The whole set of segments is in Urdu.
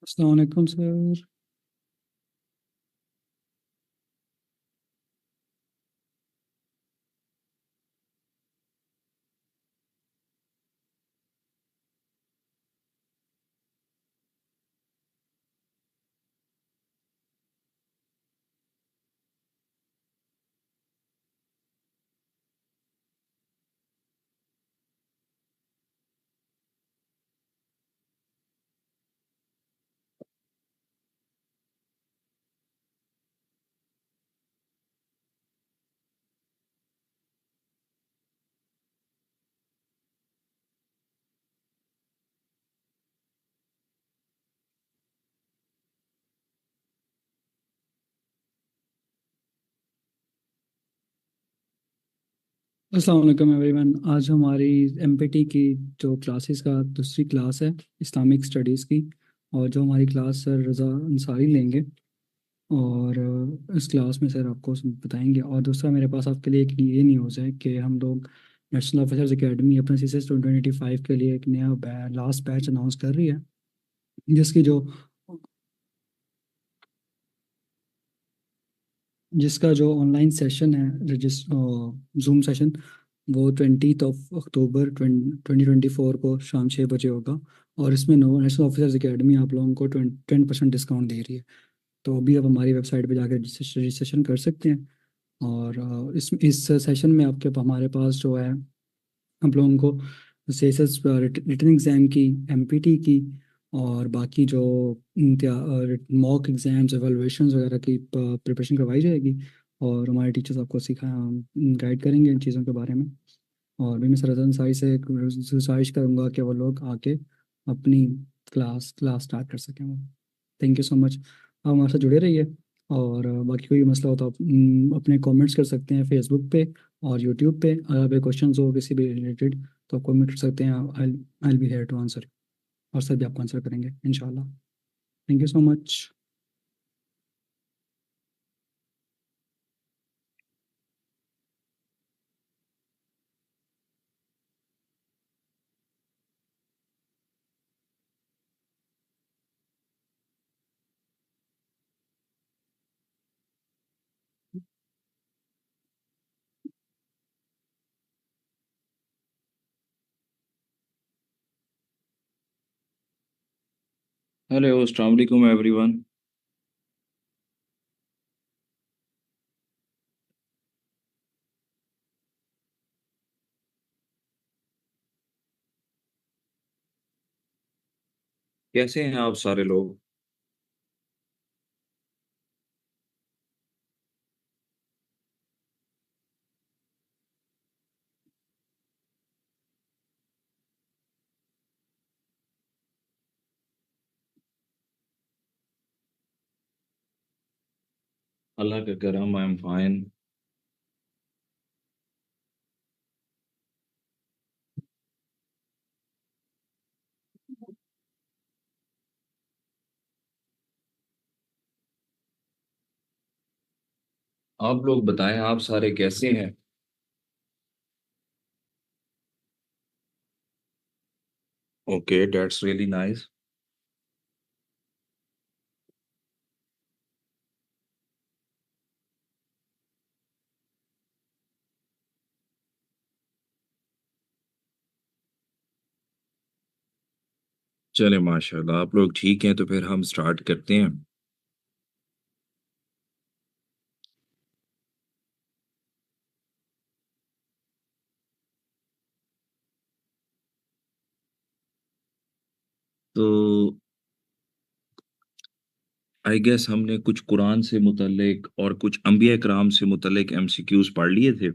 السلام علیکم سر۔ السلام علیکم ایوری ون۔ آج ہماری ایم پی ٹی کی جو کلاسز کا دوسری کلاس ہے اسلامک اسٹڈیز کی، اور جو ہماری کلاس سر رضا انصاری لیں گے، اور اس کلاس میں سر آپ کو بتائیں گے۔ اور دوسرا میرے پاس آپ کے لیے ایک یہ نیوز ہے کہ ہم لوگ نیشنل آفیسرز اکیڈمی اپنے سی ایس 2025 کے لیے ایک نیا لاسٹ بیچ اناؤنس کر رہی ہے، جس کا جو آن لائن سیشن ہے، زوم سیشن، وہ 20 اکتوبر 2024 کو شام 6 بجے ہوگا۔ اور اس میں نیشنل آفیسرز اکیڈمی آپ لوگوں کو 10% ڈسکاؤنٹ دے رہی ہے۔ تو ابھی آپ ہماری ویب سائٹ پہ جا کے رجسٹریشن کر سکتے ہیں۔ اور اس سیشن میں ہمارے پاس جو ہے، ہم لوگوں کو C S S written exam کی، ایم پی ٹی کی، اور باقی جو موک ایگزامس ایویلویشنز وغیرہ کی پریپریشن کروائی جائے گی، اور ہمارے ٹیچرس آپ کو گائڈ کریں گے ان چیزوں کے بارے میں۔ اور بھی میں سر رضا انصاری سے گزارش کروں گا کہ وہ لوگ آ کے اپنی کلاس اسٹارٹ کر سکیں وہ۔ تھینک یو سو مچ، آپ ہمارے ساتھ جڑے رہیے۔ اور باقی کوئی مسئلہ ہو تو آپ اپنے کامنٹس کر سکتے ہیں فیس بک پہ اور یوٹیوب پہ۔ اگر کوئی کوشچنز ہو کسی بھی ریلیٹڈ تو آپ کامنٹ کر سکتے ہیں، آئی بی ہیئر ٹو آنسر، اور سر بھی آپ کو آنسر کریں گے انشاءاللہ۔ Thank you so much. Hello, السلام علیکم ایوری ون۔ کیسے ہیں آپ سارے لوگ؟ اللہ کا کرم، آئی ایم فائن۔ آپ لوگ بتائیں، آپ سارے کیسے ہیں؟ Okay, that's really nice. چلے ماشاء اللہ، آپ لوگ ٹھیک ہیں تو پھر ہم سٹارٹ کرتے ہیں۔ تو آئی گیس ہم نے کچھ قرآن سے متعلق اور کچھ انبیاء کرام سے متعلق ایم سی کیوز پڑھ لیے تھے۔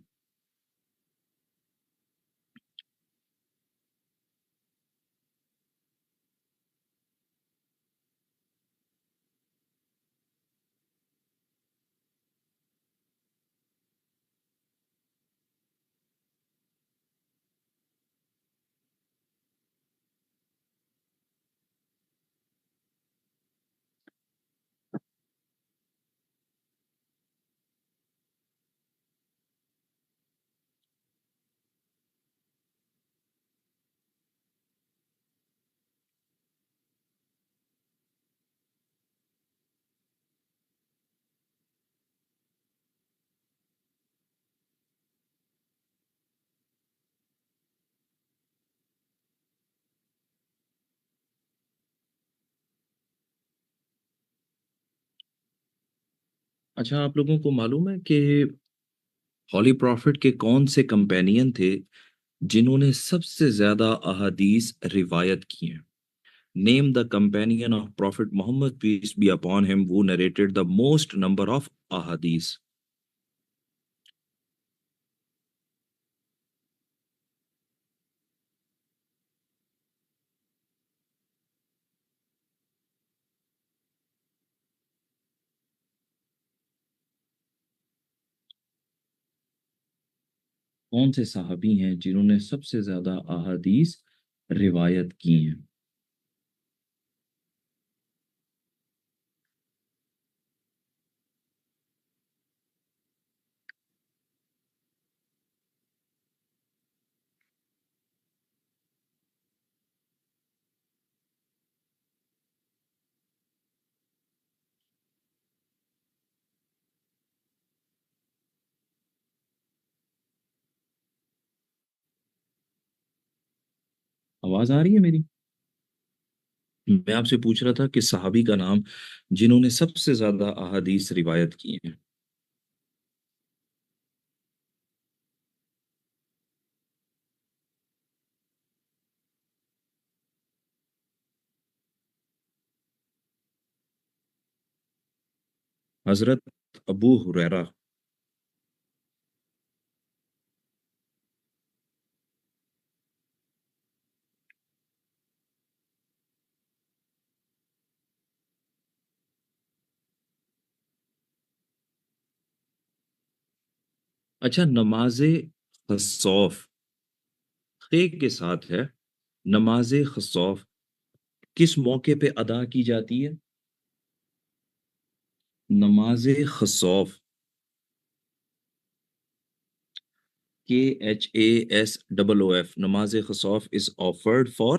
اچھا آپ لوگوں کو معلوم ہے کہ ہولی پروفٹ کے کون سے کمپینین تھے جنہوں نے سب سے زیادہ احادیث روایت کی ہیں؟ Name the companion of prophet Muhammad peace be upon him who narrated the most number of احادیث. کون سے صحابی ہیں جنہوں نے سب سے زیادہ احادیث روایت کی ہیں؟ آواز آ رہی ہے میری؟ میں آپ سے پوچھ رہا تھا کہ صحابی کا نام جنہوں نے سب سے زیادہ احادیث روایت کی ہیں. حضرت ابو ہریرہ. اچھا نماز خصوف خے کے ساتھ ہے. نماز خصوف کس موقع پہ ادا کی جاتی ہے؟ نماز خصوف KHASOOF نماز خصوف is offered for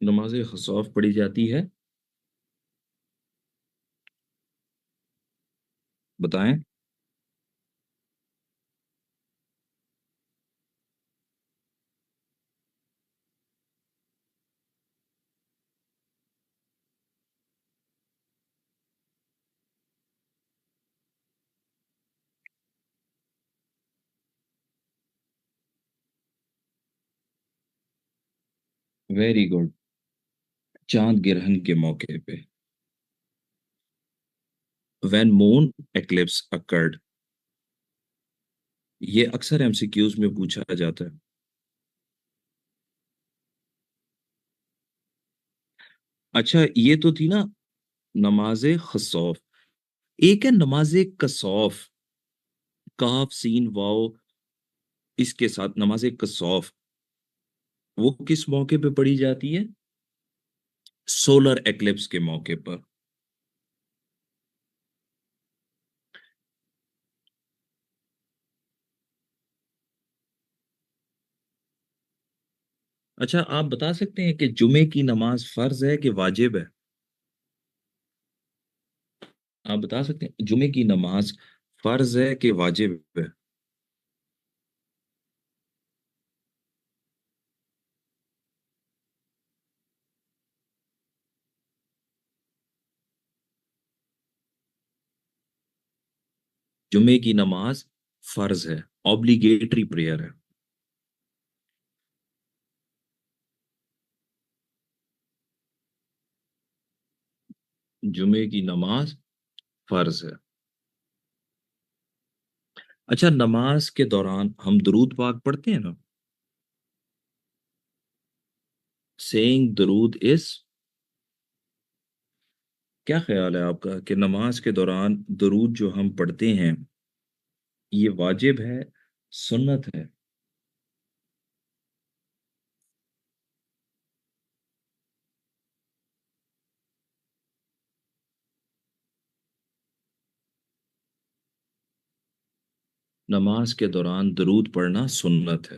نماز خصوف پڑھی جاتی ہے. بتائیں. Very good. چاند گرہن کے موقع پہ. when moon eclipse occurred. یہ اکثر ایم سی کیوز میں پوچھا جاتا ہے. اچھا یہ تو تھی نا نماز خصوف. ایک ہے نماز کسوف. کاف سین واو اس کے ساتھ نماز کسوف. وہ کس موقع پہ پڑھی جاتی ہے؟ سولر ایکلپس کے موقع پر. اچھا آپ بتا سکتے ہیں کہ جمعے کی نماز فرض ہے کہ واجب ہے؟ آپ بتا سکتے ہیں جمعے کی نماز فرض ہے کہ واجب ہے؟ جمعے کی نماز فرض ہے. اوبلیگیٹری پریئر ہے. جمعے کی نماز فرض ہے. اچھا نماز کے دوران ہم درود پاک پڑھتے ہیں نا. سیئنگ درود اس کیا خیال ہے آپ کا کہ نماز کے دوران درود جو ہم پڑھتے ہیں یہ واجب ہے سنت ہے؟ نماز کے دوران درود پڑھنا سنت ہے.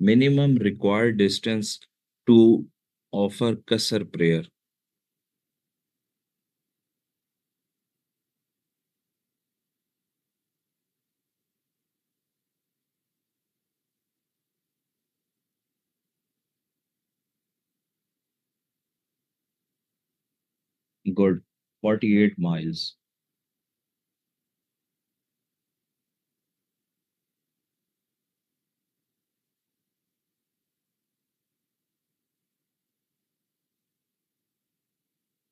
Minimum required distance to offer Qasr prayer. Good. 48 miles.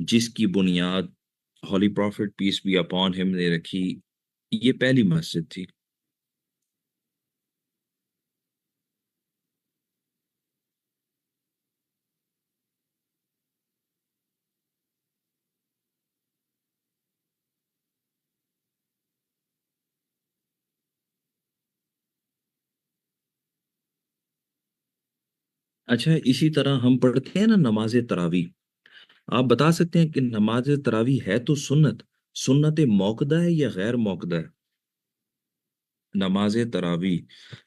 جس کی بنیاد holy prophet peace be upon ہم نے رکھی، یہ پہلی مسجد تھی؟ اچھا، اسی طرح ہم پڑھتے ہیں نا نماز تراویح، آپ بتا سکتے ہیں کہ نماز تراویح ہے تو سنت موقدہ ہے یا غیر موقدہ ہے؟ نماز تراویح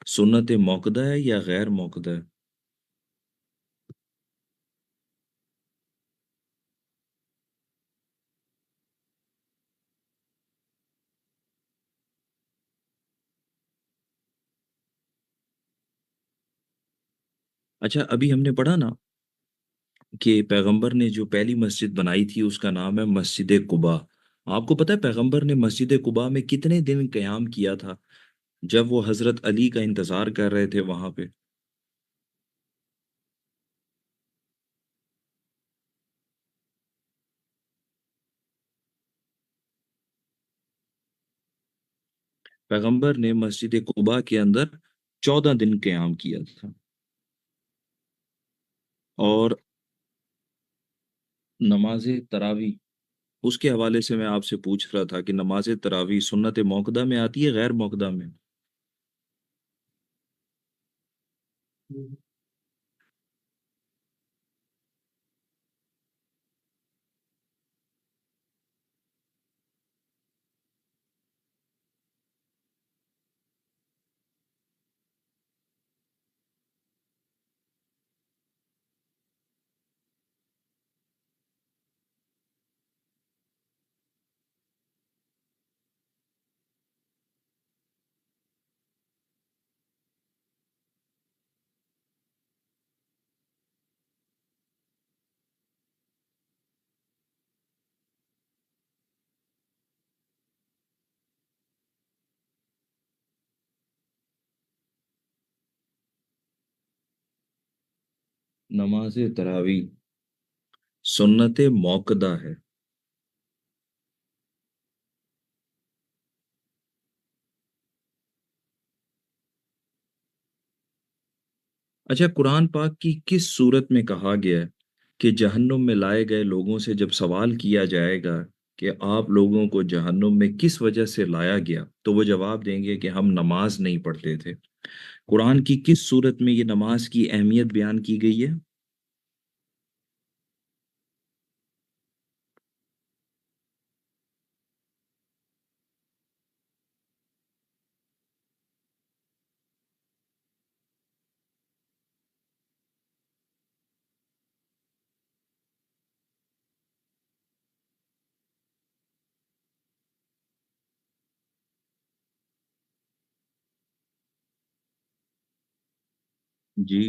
سنت موقدہ ہے یا غیر موقدہ ہے؟ اچھا، ابھی ہم نے پڑھا نا کہ پیغمبر نے جو پہلی مسجد بنائی تھی اس کا نام ہے مسجد قباء۔ آپ کو پتہ ہے پیغمبر نے مسجد قباء میں کتنے دن قیام کیا تھا جب وہ حضرت علی کا انتظار کر رہے تھے وہاں پہ؟ پیغمبر نے مسجد قباء کے اندر 14 دن قیام کیا تھا۔ اور نماز تراویح، اس کے حوالے سے میں آپ سے پوچھ رہا تھا کہ نماز تراویح سنت موقدہ میں آتی ہے غیر موقدہ میں؟ نماز تراویح سنت موقدہ ہے۔ اچھا، قرآن پاک کی کس صورت میں کہا گیا ہے کہ جہنم میں لائے گئے لوگوں سے جب سوال کیا جائے گا کہ آپ لوگوں کو جہنم میں کس وجہ سے لایا گیا، تو وہ جواب دیں گے کہ ہم نماز نہیں پڑھتے تھے؟ قرآن کی کس صورت میں یہ نماز کی اہمیت بیان کی گئی ہے؟ جی،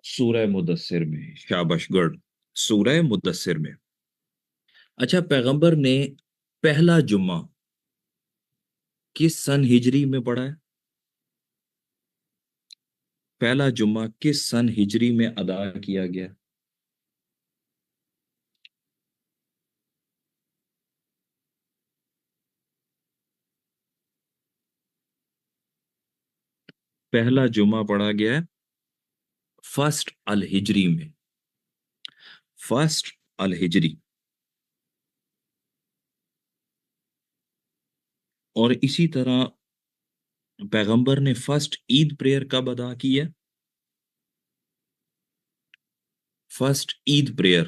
سورہ مدثر میں، شابش گڑھ، سورہ مدثر میں۔ اچھا، پیغمبر نے پہلا جمعہ کس سن ہجری میں پڑھا ہے؟ پہلا جمعہ کس سن ہجری میں ادا کیا گیا؟ پہلا جمعہ پڑھا گیا ہے فرسٹ الہجری میں، فرسٹ الہجری۔ اور اسی طرح پیغمبر نے فرسٹ عید پریئر کب ادا کی ہے؟ First Eid prayer,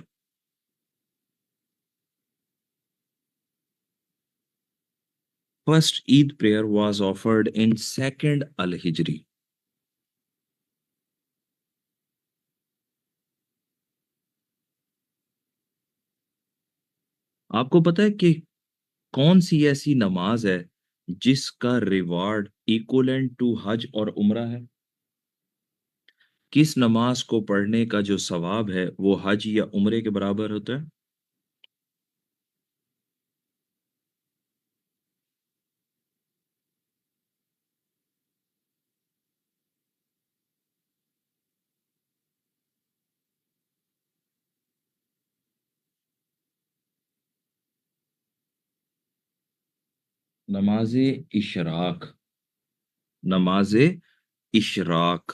first Eid prayer was offered in second الہجری۔ آپ کو پتہ ہے کہ کون سی ایسی نماز ہے جس کا ریوارڈ ایکولنٹ ٹو حج اور عمرہ ہے؟ کس نماز کو پڑھنے کا جو ثواب ہے وہ حج یا عمرے کے برابر ہوتا ہے؟ نماز اشراق، نماز اشراق.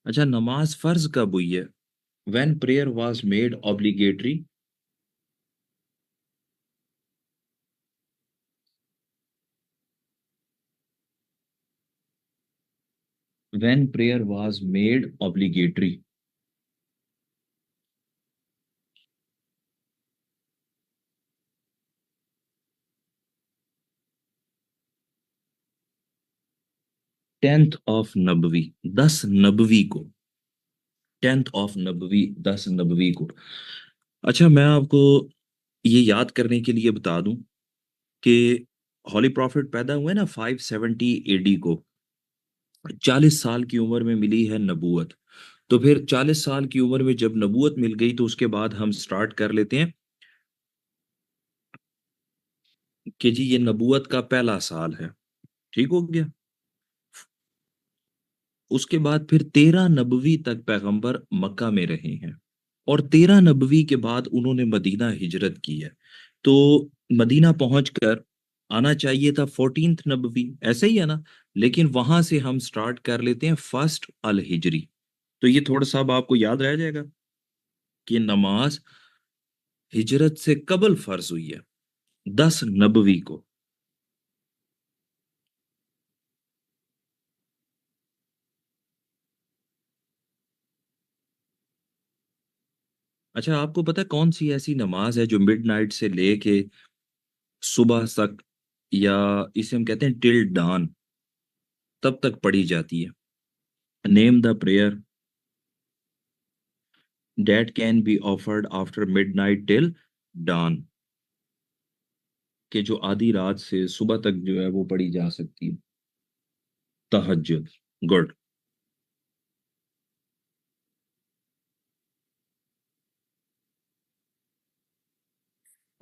اچھا نماز فرض کب ہوئی ہے؟ when prayer was made obligatory. when prayer was made obligatory. Tenth of نبوی، 10 نبوی کو، 10 کو. اچھا میں آپ کو یہ یاد کرنے کے لیے بتا دوں کہ ہولی پروفٹ پیدا ہوئے نا 570 اے ڈی کو، 40 سال کی عمر میں ملی ہے نبوت. تو پھر 40 سال کی عمر میں جب نبوت مل گئی تو اس کے بعد ہم سٹارٹ کر لیتے ہیں کہ جی یہ نبوت کا پہلا سال ہے. ٹھیک ہو گیا. اس کے بعد پھر 13 نبوی تک پیغمبر مکہ میں رہے ہیں، اور 13 نبوی کے بعد انہوں نے مدینہ ہجرت کی ہے. تو مدینہ پہنچ کر آنا چاہیے تھا 14 نبوی، ایسا ہی ہے نا، لیکن وہاں سے ہم سٹارٹ کر لیتے ہیں فرسٹ الہجری. تو یہ تھوڑا سا اب آپ کو یاد رہ جائے گا کہ نماز ہجرت سے قبل فرض ہوئی ہے 10 نبوی کو. اچھا آپ کو پتا کون سی ایسی نماز ہے جو مڈ نائٹ سے لے کے صبح تک، یا اسے ہم کہتے ہیں ٹل ڈان، تب تک پڑھی جاتی ہے؟ Name the prayer that can be offered after midnight till dawn, کہ جو آدھی رات سے صبح تک جو ہے وہ پڑھی جا سکتی ہے. تہجد. گڈ.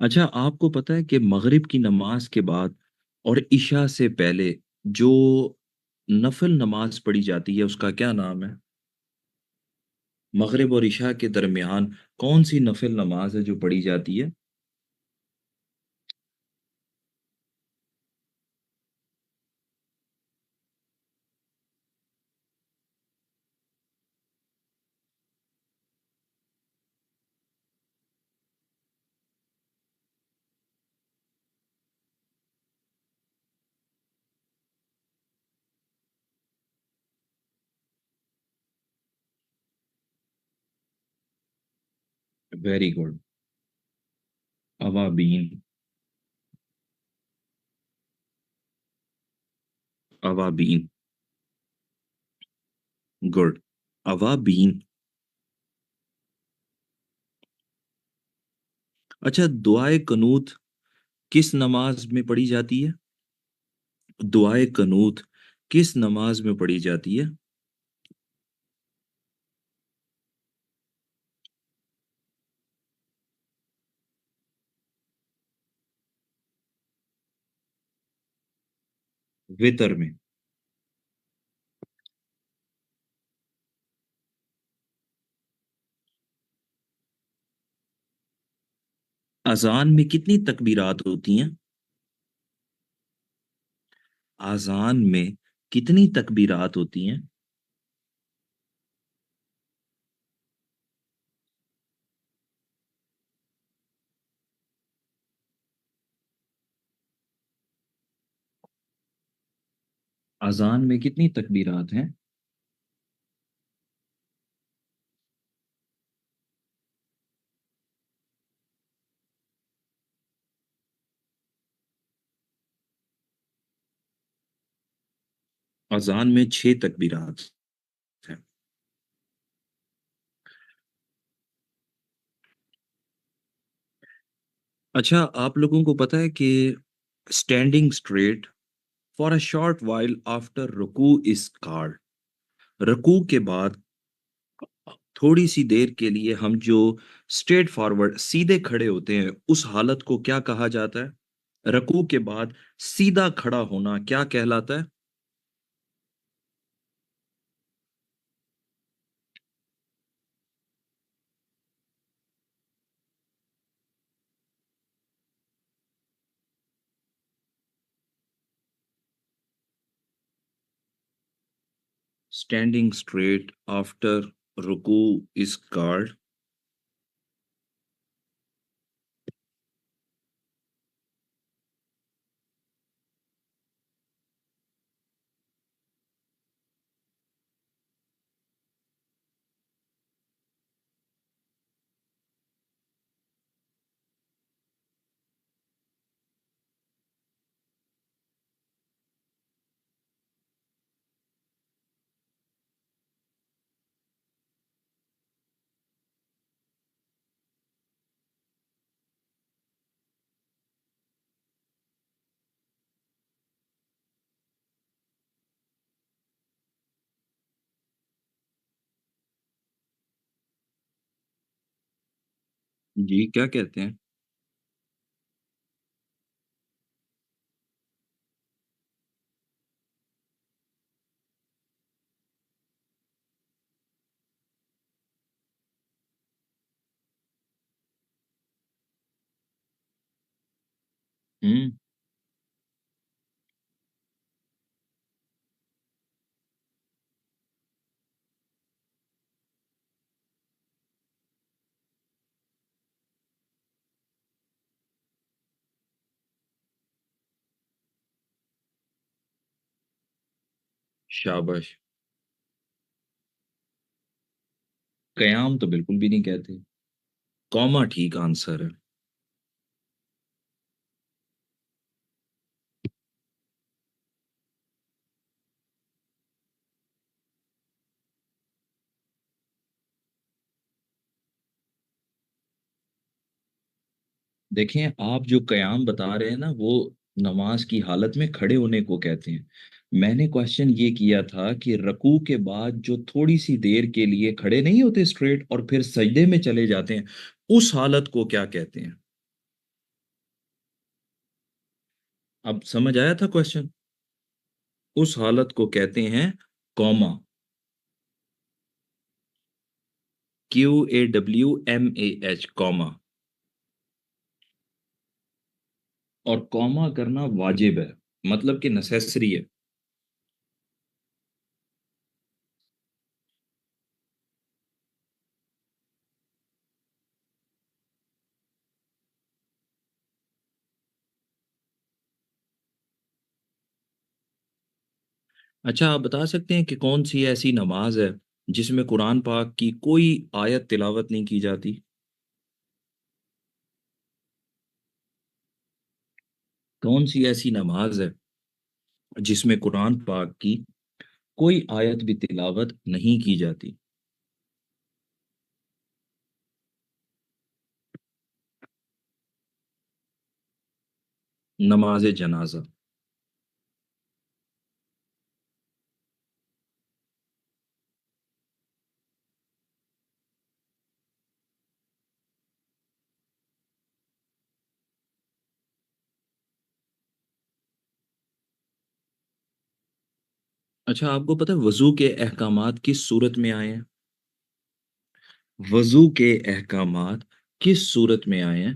اچھا آپ کو پتا ہے کہ مغرب کی نماز کے بعد اور عشاء سے پہلے جو نفل نماز پڑھی جاتی ہے اس کا کیا نام ہے؟ مغرب اور عشاء کے درمیان کون سی نفل نماز ہے جو پڑھی جاتی ہے؟ Very good. اوابین. اوابین. گڈ. اوابین. اچھا دعائے قنوت کس نماز میں پڑھی جاتی ہے؟ دعائے قنوت کس نماز میں پڑھی جاتی ہے؟ وطر میں. اذان میں کتنی تکبیرات ہوتی ہیں؟ اذان میں کتنی تکبیرات ہوتی ہیں؟ اذان میں کتنی تکبیرات ہیں؟ اذان میں 6 تکبیرات ہیں. اچھا آپ لوگوں کو پتا ہے کہ standing straight for a short while after رکوع از کالڈ. رکوع کے بعد تھوڑی سی دیر کے لیے ہم جو اسٹریٹ فارورڈ سیدھے کھڑے ہوتے ہیں اس حالت کو کیا کہا جاتا ہے؟ رکوع کے بعد سیدھا کھڑا ہونا کیا کہلاتا ہے؟ Standing straight after ruku is called. جی کیا کہتے ہیں؟ ہوں شاباش. قیام تو بالکل بھی نہیں کہتے. کوما ٹھیک آنسر ہے. دیکھیں آپ جو قیام بتا رہے ہیں نا وہ نماز کی حالت میں کھڑے ہونے کو کہتے ہیں. میں نے کوشچن یہ کیا تھا کہ رکوع کے بعد جو تھوڑی سی دیر کے لیے کھڑے نہیں ہوتے اسٹریٹ اور پھر سجدے میں چلے جاتے ہیں اس حالت کو کیا کہتے ہیں. اب سمجھ آیا تھا کوشچن؟ اس حالت کو کہتے ہیں کوما. QAWMAH کوما. اور کوما کرنا واجب ہے مطلب کہ نیسیسری ہے. اچھا آپ بتا سکتے ہیں کہ کون سی ایسی نماز ہے جس میں قرآن پاک کی کوئی آیت تلاوت نہیں کی جاتی؟ کون سی ایسی نماز ہے جس میں قرآن پاک کی کوئی آیت بھی تلاوت نہیں کی جاتی؟ نماز جنازہ. اچھا آپ کو پتہ ہے وضو کے احکامات کس صورت میں آئے ہیں؟ وضو کے احکامات کس صورت میں آئے ہیں؟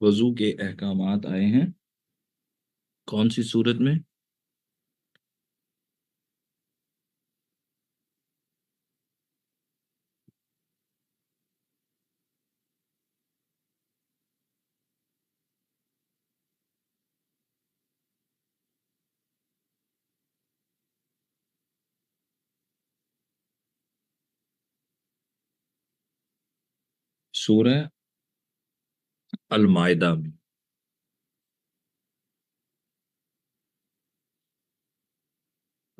وضو کے احکامات آئے ہیں کون سی صورت میں؟ سورہ المائدہ میں.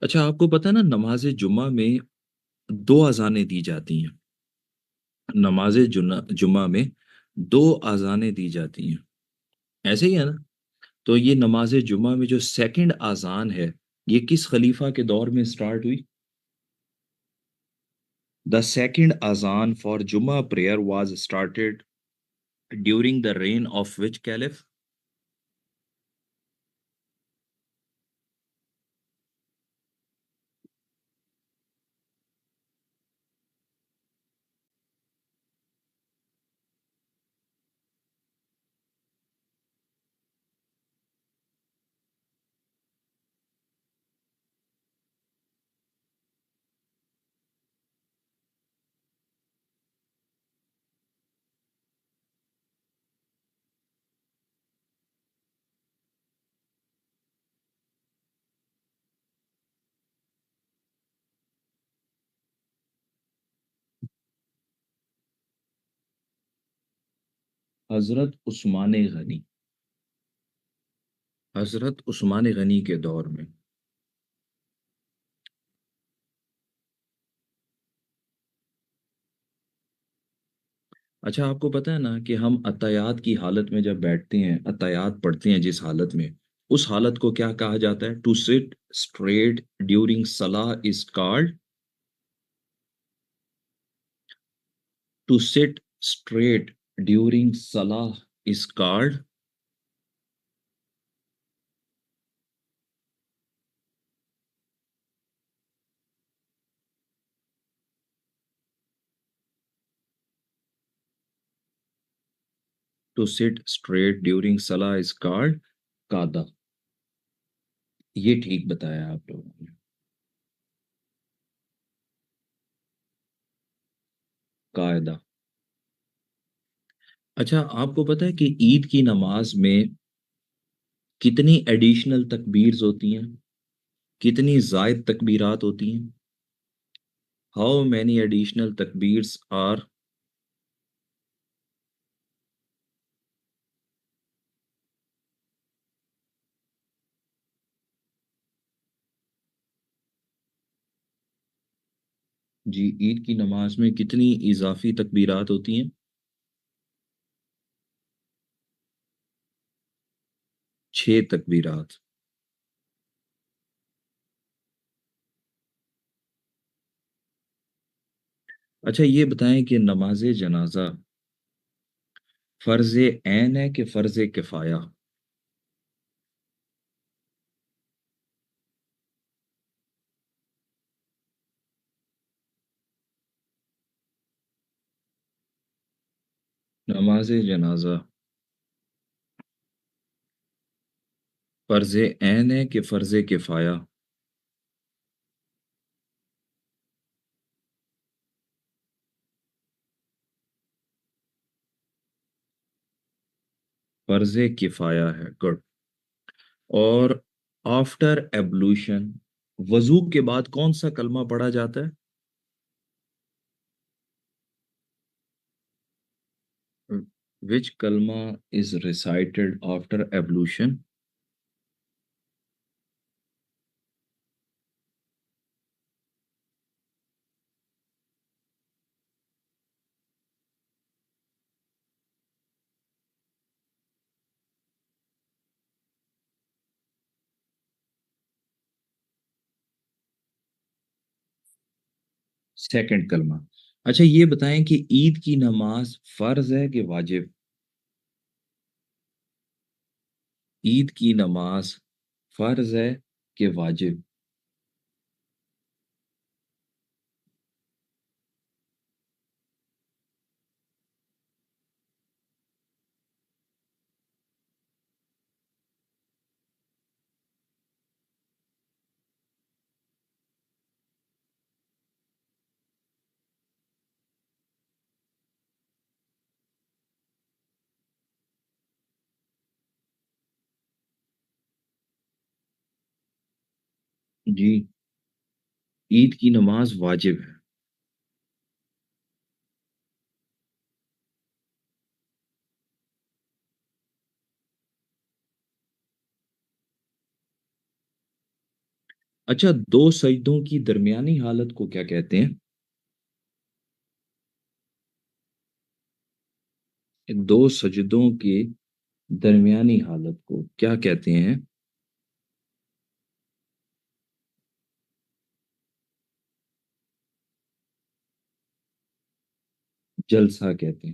اچھا آپ کو پتہ ہے نا نماز جمعہ میں دو اذانیں دی جاتی ہیں. نماز جمعہ میں دو اذانیں دی جاتی ہیں ایسے ہی ہے نا. تو یہ نماز جمعہ میں جو سیکنڈ اذان ہے یہ کس خلیفہ کے دور میں سٹارٹ ہوئی؟ The second azan for Jummah prayer was started during the reign of which caliph? حضرت عثمان غنی، حضرت عثمان غنی کے دور میں. اچھا آپ کو پتہ ہے نا کہ ہم عطیات کی حالت میں جب بیٹھتے ہیں، عطیات پڑھتے ہیں جس حالت میں، اس حالت کو کیا کہا جاتا ہے؟ ٹو سٹ اسٹریٹ ڈیورنگ صلاح is called, to sit straight during صلاح is called. To sit straight during صلاح از کالڈ قادہ. یہ ٹھیک بتایا آپ لوگوں نے، قاعدہ. اچھا آپ کو پتہ ہے کہ عید کی نماز میں کتنی ایڈیشنل تکبیرز ہوتی ہیں، کتنی زائد تکبیرات ہوتی ہیں؟ ہاؤ مینی ایڈیشنل تکبیرز آر؟ جی عید کی نماز میں کتنی اضافی تکبیرات ہوتی ہیں؟ 6 تکبیرات. اچھا یہ بتائیں کہ نماز جنازہ فرض عین ہے کہ فرض کفایہ؟ نماز جنازہ فرض عین ہے کہ فرض کفایہ؟ فرض کفایہ ہے. گڈ. اور آفٹر ایبلوشن وضو کے بعد کون سا کلمہ پڑھا جاتا ہے؟ وچ کلمہ از ریسائٹڈ آفٹر ایبلوشن؟ سیکنڈ کلمہ. اچھا یہ بتائیں کہ عید کی نماز فرض ہے کہ واجب؟ عید کی نماز فرض ہے کہ واجب؟ جی عید کی نماز واجب ہے. اچھا 2 سجدوں کی درمیانی حالت کو کیا کہتے ہیں؟ 2 سجدوں کی درمیانی حالت کو کیا کہتے ہیں؟ جلسہ کہتے ہیں.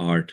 8,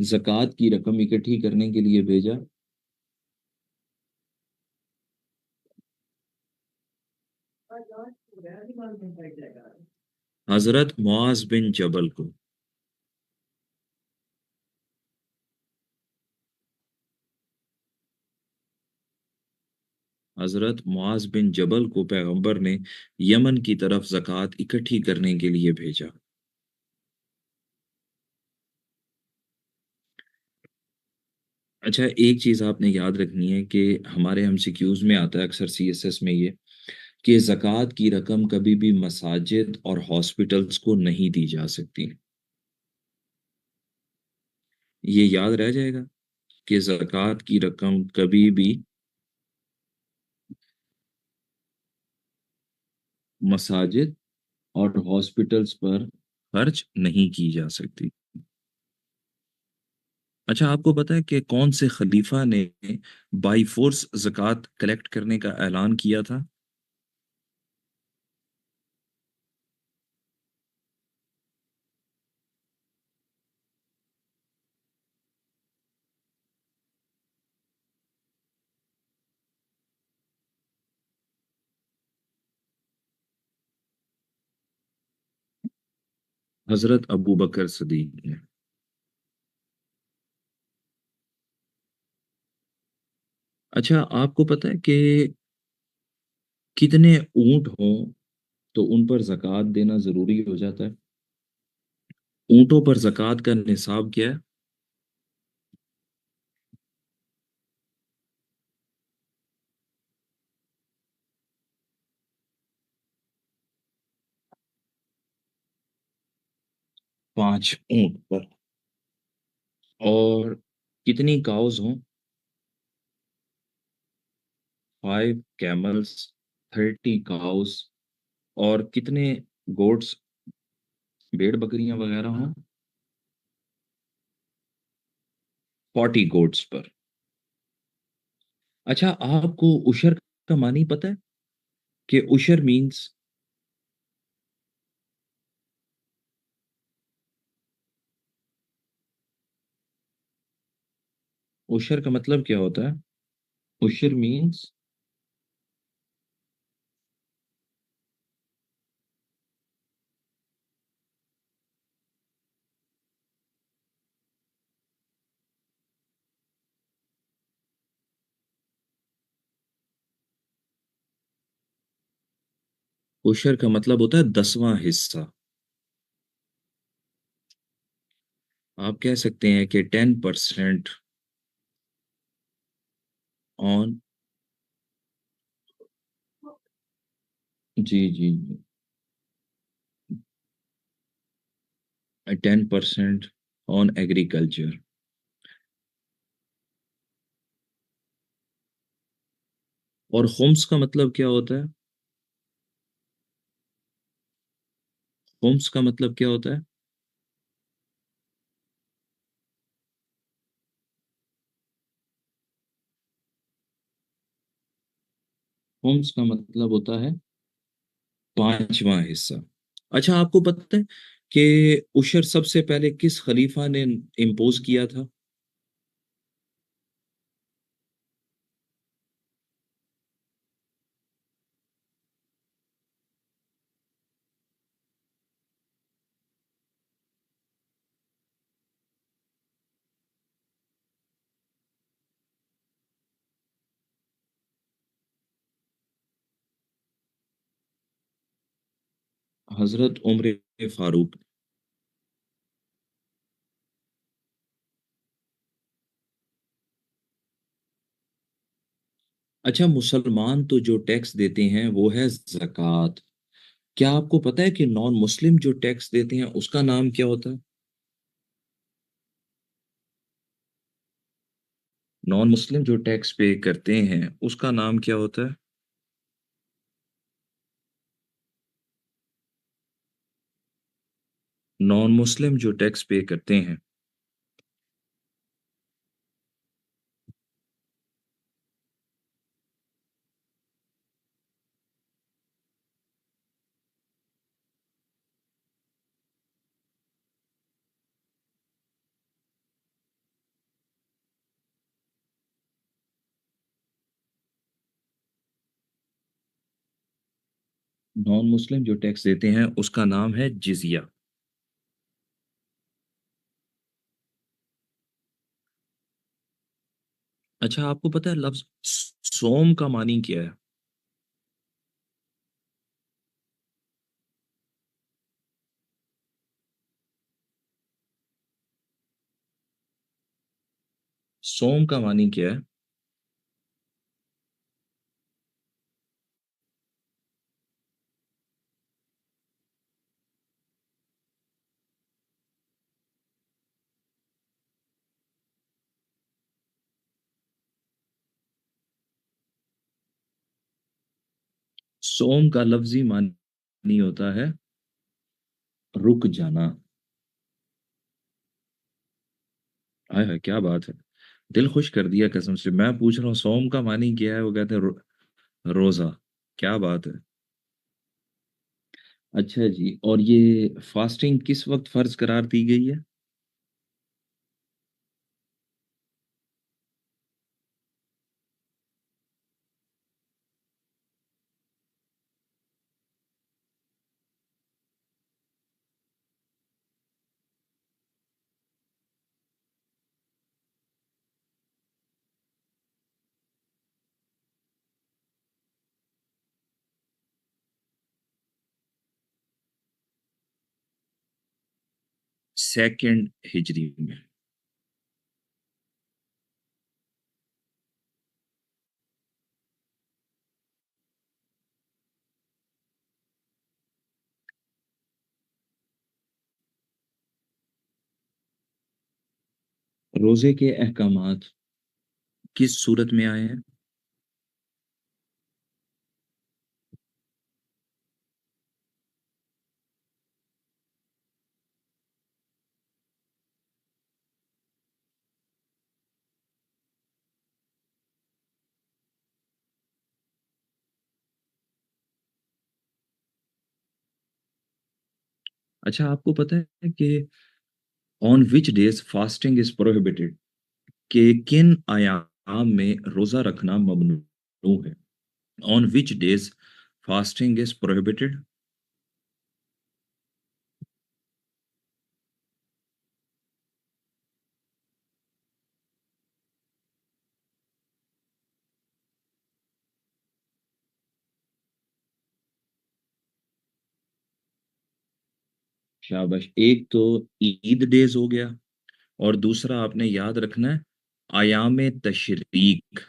زکوٰۃ کی رقم اکٹھی کرنے کے لیے بھیجا؟ حضرت معاذ بن جبل کو۔ حضرت معاذ بن جبل کو پیغمبر نے یمن کی طرف زکوٰۃ اکٹھی کرنے کے لیے بھیجا۔ اچھا، ایک چیز آپ نے یاد رکھنی ہے کہ ہمارے ایم سی کیوز میں آتا ہے اکثر، سی ایس ایس میں، یہ کہ زکوٰۃ کی رقم کبھی بھی مساجد اور ہاسپٹلز کو نہیں دی جا سکتی۔ یہ یاد رہ جائے گا کہ زکوٰۃ کی رقم کبھی بھی مساجد اور ہاسپٹلز پر خرچ نہیں کی جا سکتی۔ اچھا، آپ کو پتا ہے کہ کون سے خلیفہ نے بائی فورس زکوٰۃ کلیکٹ کرنے کا اعلان کیا تھا؟ حضرت ابو بکر صدیق نے۔ اچھا، آپ کو پتا ہے کہ کتنے اونٹ ہوں تو ان پر زکوٰۃ دینا ضروری ہو جاتا ہے؟ اونٹوں پر زکوٰۃ کا نصاب کیا ہے؟ 5 اونٹ پر۔ اور کتنی کاؤز ہوں؟ 5 کیملز، 30 کاؤز، اور کتنے گوٹس، بھیڑ بکریاں وغیرہ ہوں؟ 40 گوٹس پر۔ اچھا، آپ کو عشر کا معنی پتہ ہے کہ عشر مینس؟ عشر کا مطلب کیا ہوتا ہے؟ عشر مینس عشر کا مطلب ہوتا ہے 10واں حصہ۔ آپ کہہ سکتے ہیں کہ 10% آن، جی جی جی، 10% آن ایگریکلچر۔ اور خمس کا مطلب کیا ہوتا ہے؟ خمس کا مطلب کیا ہوتا ہے؟ خمس کا مطلب ہوتا ہے 5واں حصہ۔ اچھا، آپ کو پتہ ہے کہ عشر سب سے پہلے کس خلیفہ نے امپوز کیا تھا؟ حضرت عمر فاروق۔ اچھا، مسلمان تو جو ٹیکس دیتے ہیں وہ ہے زکوٰۃ۔ کیا آپ کو پتہ ہے کہ نان مسلم جو ٹیکس دیتے ہیں اس کا نام کیا ہوتا ہے؟ نان مسلم جو ٹیکس پے کرتے ہیں اس کا نام کیا ہوتا ہے؟ نان مسلم جو ٹیکس پے کرتے ہیں۔ نان مسلم جو ٹیکس دیتے ہیں اس کا نام ہے جزیہ. اچھا آپ کو پتہ ہے لفظ سوم کا معنی کیا ہے؟ سوم کا معنی کیا ہے؟ سوم کا لفظی معنی ہوتا ہے رک جانا. ہائے ہائے کیا بات ہے، دل خوش کر دیا قسم سے. میں پوچھ رہا ہوں سوم کا معنی کیا ہے، وہ کہتے ہیں روزہ. کیا بات ہے. اچھا جی، اور یہ فاسٹنگ کس وقت فرض قرار دی گئی ہے؟ سیکنڈ ہجری میں. روزے کے احکامات کس صورت میں آئے ہیں؟ اچھا آپ کو پتہ ہے کہ آن وچ ڈیز فاسٹنگ از پروہیبٹڈ، کہ کن ایام میں روزہ رکھنا ممنوع ہے؟ آن وچ ڈیز فاسٹنگ از پروہیبٹڈ. شاباش. ایک تو عید ڈیز ہو گیا، اور دوسرا آپ نے یاد رکھنا ہے ایام تشریق،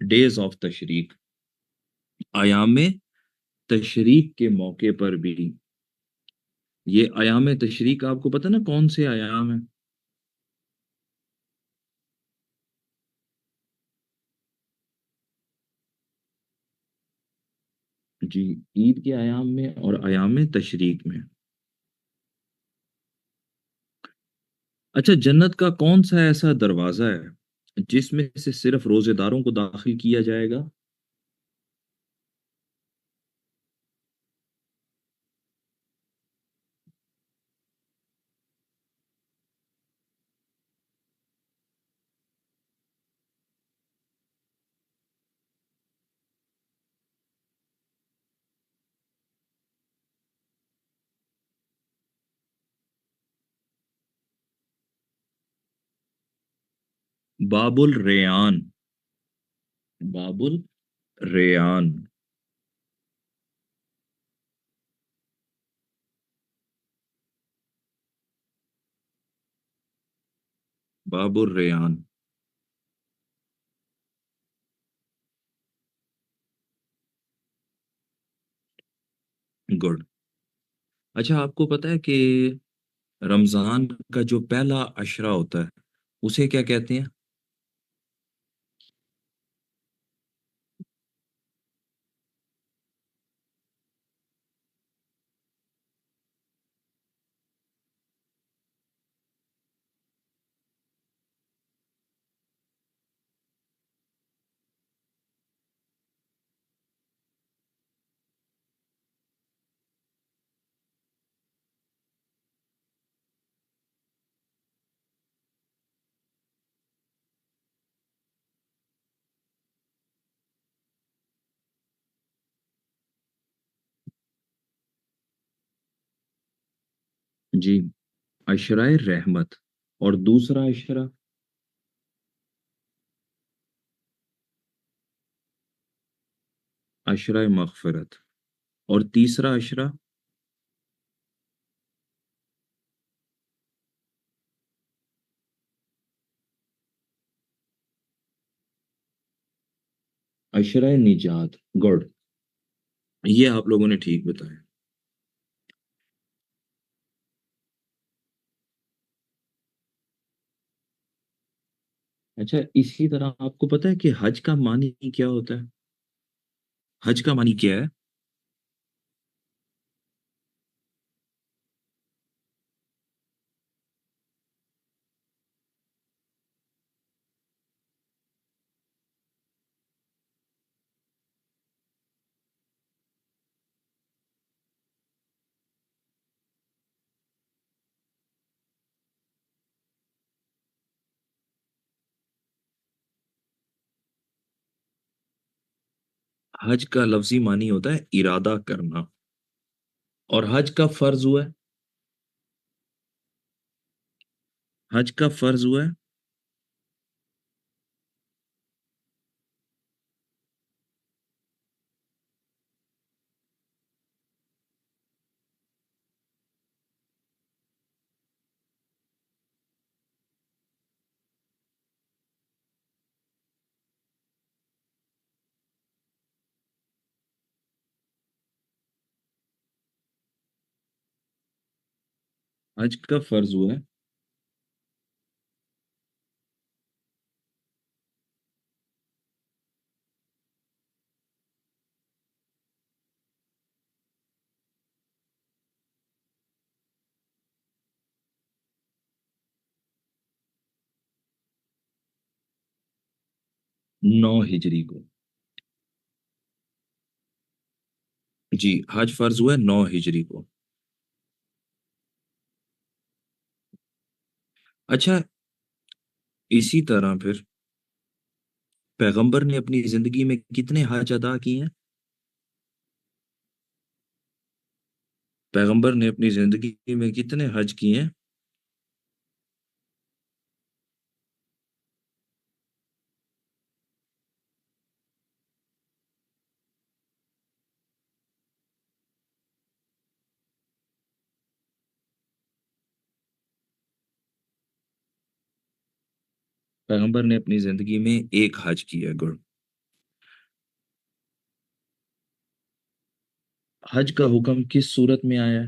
ڈیز آف تشریق. ایام تشریق کے موقع پر بھی یہ ایام تشریق آپ کو پتہ نا کون سے ایام ہیں؟ جی، عید کے ایام میں اور ایام تشریق میں. اچھا جنت کا کون سا ایسا دروازہ ہے جس میں سے صرف روزے داروں کو داخل کیا جائے گا؟ باب الریان. باب الریان. باب الریان. گڈ. اچھا آپ کو پتا ہے کہ رمضان کا جو پہلا عشرہ ہوتا ہے اسے کیا کہتے ہیں؟ جی، عشرۂ رحمت، اور دوسرا عشرہ؟ عشرۂ مغفرت، اور تیسرا عشرہ؟ عشرۂ نجات، گڈ، یہ آپ لوگوں نے ٹھیک بتایا۔ اچھا، اسی طرح آپ کو پتا ہے کہ حج کا معنی کیا ہوتا ہے؟ حج کا معنی کیا ہے؟ حج کا لفظی معنی ہوتا ہے ارادہ کرنا، اور حج کا فرض ہوا ہے؟ حج کا فرض ہوا ہے؟ حج کا فرض ہوا ہے؟ 9 ہجری کو؟ جی، حج فرض ہوا ہے 9 ہجری کو۔ اچھا، اسی طرح پھر پیغمبر نے اپنی زندگی میں کتنے حج ادا کیے ہیں؟ پیغمبر نے اپنی زندگی میں کتنے حج کیے ہیں؟ پیغمبر نے اپنی زندگی میں ایک حج کیا، گڑ۔ حج کا حکم کس صورت میں آیا ہے؟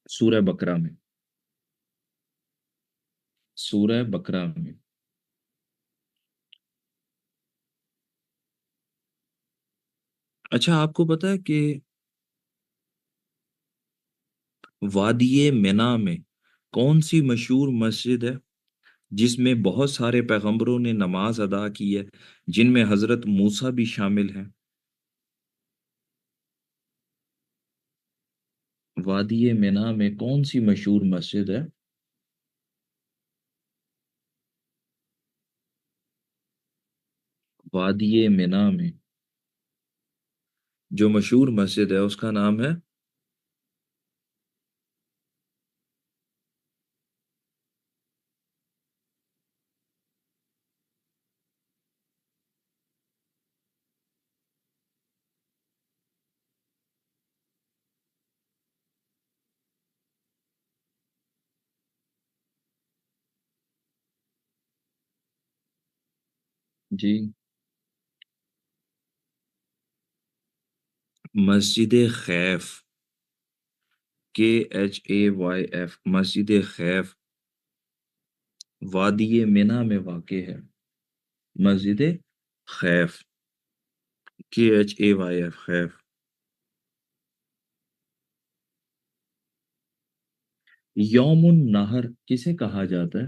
سورہ بقرہ میں۔ سورہ بقرہ میں۔ اچھا، آپ کو پتا ہے کہ وادی مینا میں کون سی مشہور مسجد ہے جس میں بہت سارے پیغمبروں نے نماز ادا کی ہے، جن میں حضرت موسیٰ بھی شامل ہیں؟ وادی مینا میں کون سی مشہور مسجد ہے؟ وادی مینا میں جو مشہور مسجد ہے اس کا نام ہے؟ جی، مسجد خیف، KHAYF، مسجد خیف وادی مینا میں واقع ہے۔ مسجد خیف، KHAYF، خیف۔ یوم النہر کسے کہا جاتا ہے؟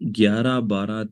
11, 12,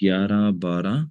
11, 12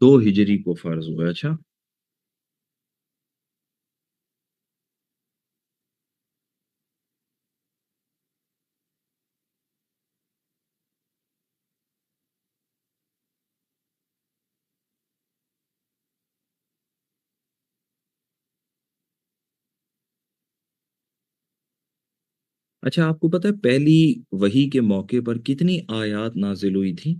دو ہجری کو فرض ہوا. اچھا. اچھا آپ کو پتہ ہے پہلی وحی کے موقع پر کتنی آیات نازل ہوئی تھی؟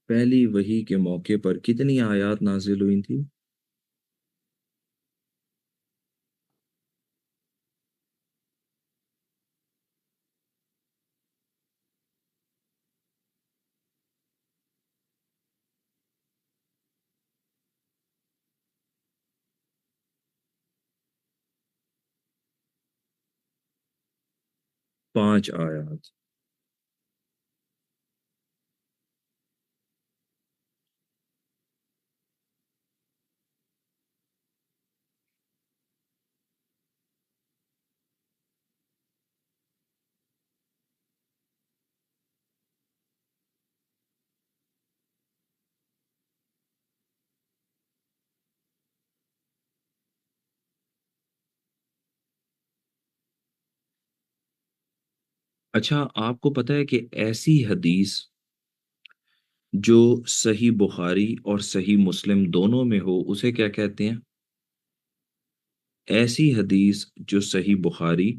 پہلی وحی کے موقع پر کتنی آیات نازل ہوئی تھی؟ پانچ آیات. اچھا آپ کو پتہ ہے کہ ایسی حدیث جو صحیح بخاری اور صحیح مسلم دونوں میں ہو اسے کیا کہتے ہیں؟ ایسی حدیث جو صحیح بخاری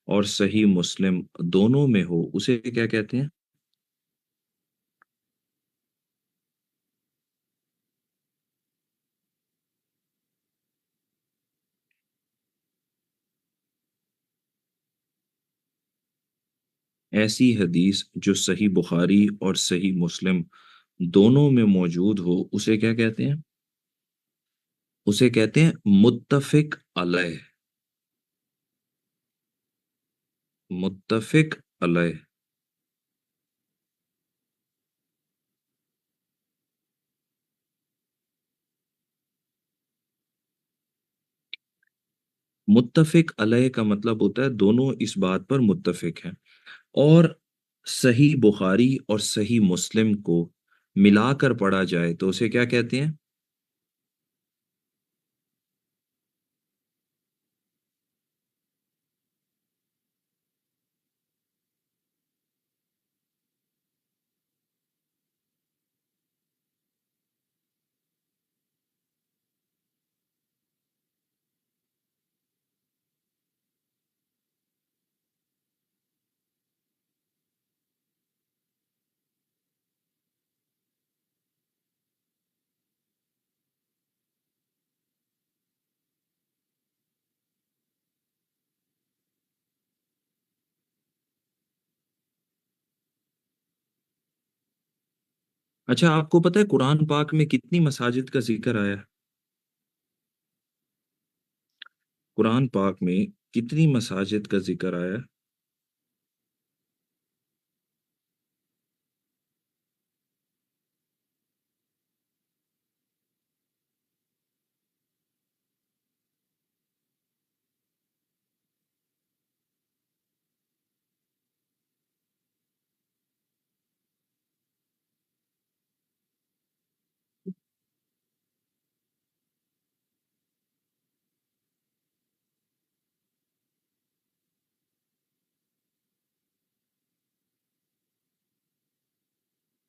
اور صحیح مسلم دونوں میں ہو اسے کیا کہتے ہیں؟ ایسی حدیث جو صحیح بخاری اور صحیح مسلم دونوں میں موجود ہو اسے کیا کہتے ہیں؟ اسے کہتے ہیں متفق علیہ. متفق علیہ. متفق علیہ کا مطلب ہوتا ہے دونوں اس بات پر متفق ہیں. اور صحیح بخاری اور صحیح مسلم کو ملا کر پڑھا جائے تو اسے کیا کہتے ہیں؟ اچھا آپ کو پتہ ہے قرآن پاک میں کتنی مساجد کا ذکر آیا ہے؟ قرآن پاک میں کتنی مساجد کا ذکر آیا ہے؟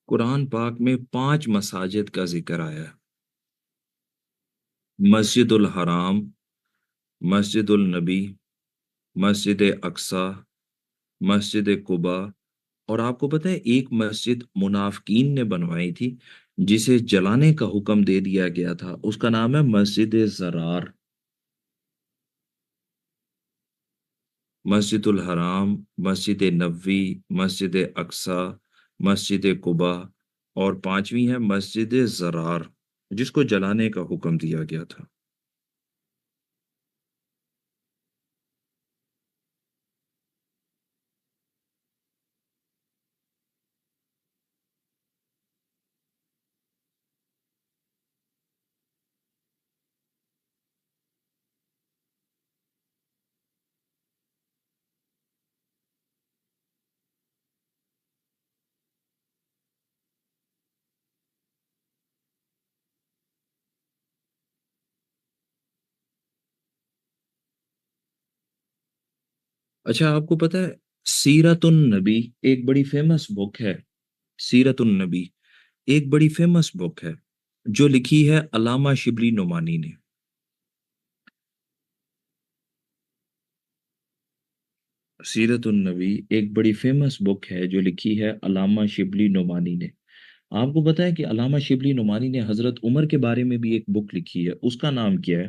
قرآن پاک میں 5 مساجد کا ذکر آیا ہے. مسجد الحرام، مسجد النبی، مسجد اقصی، مسجد قباء. اور آپ کو پتہ ہے ایک مسجد منافقین نے بنوائی تھی جسے جلانے کا حکم دے دیا گیا تھا، اس کا نام ہے مسجد زرار. مسجد الحرام، مسجد نبوی، مسجد اقصی، مسجد قباء، اور پانچویں ہے مسجد زرار جس کو جلانے کا حکم دیا گیا تھا. اچھا آپ کو پتا ہے سیرت النبی ایک بڑی فیمس بک ہے. سیرت النبی ایک بڑی فیمس بک ہے جو لکھی ہے علامہ شبلی نعمانی نے. سیرت النبی ایک بڑی فیمس بک ہے جو لکھی ہے علامہ شبلی نعمانی نے. آپ کو پتا ہے کہ علامہ شبلی نعمانی نے حضرت عمر کے بارے میں بھی ایک بک لکھی ہے، اس کا نام کیا ہے؟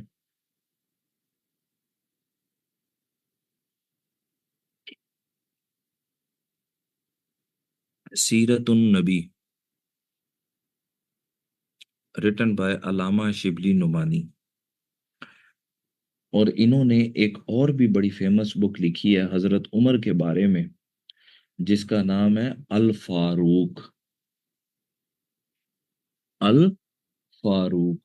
سیرت النبی ریٹن بائی علامہ شبلی نعمانی. اور انہوں نے ایک اور بھی بڑی فیمس بک لکھی ہے حضرت عمر کے بارے میں جس کا نام ہے الفاروق. الفاروق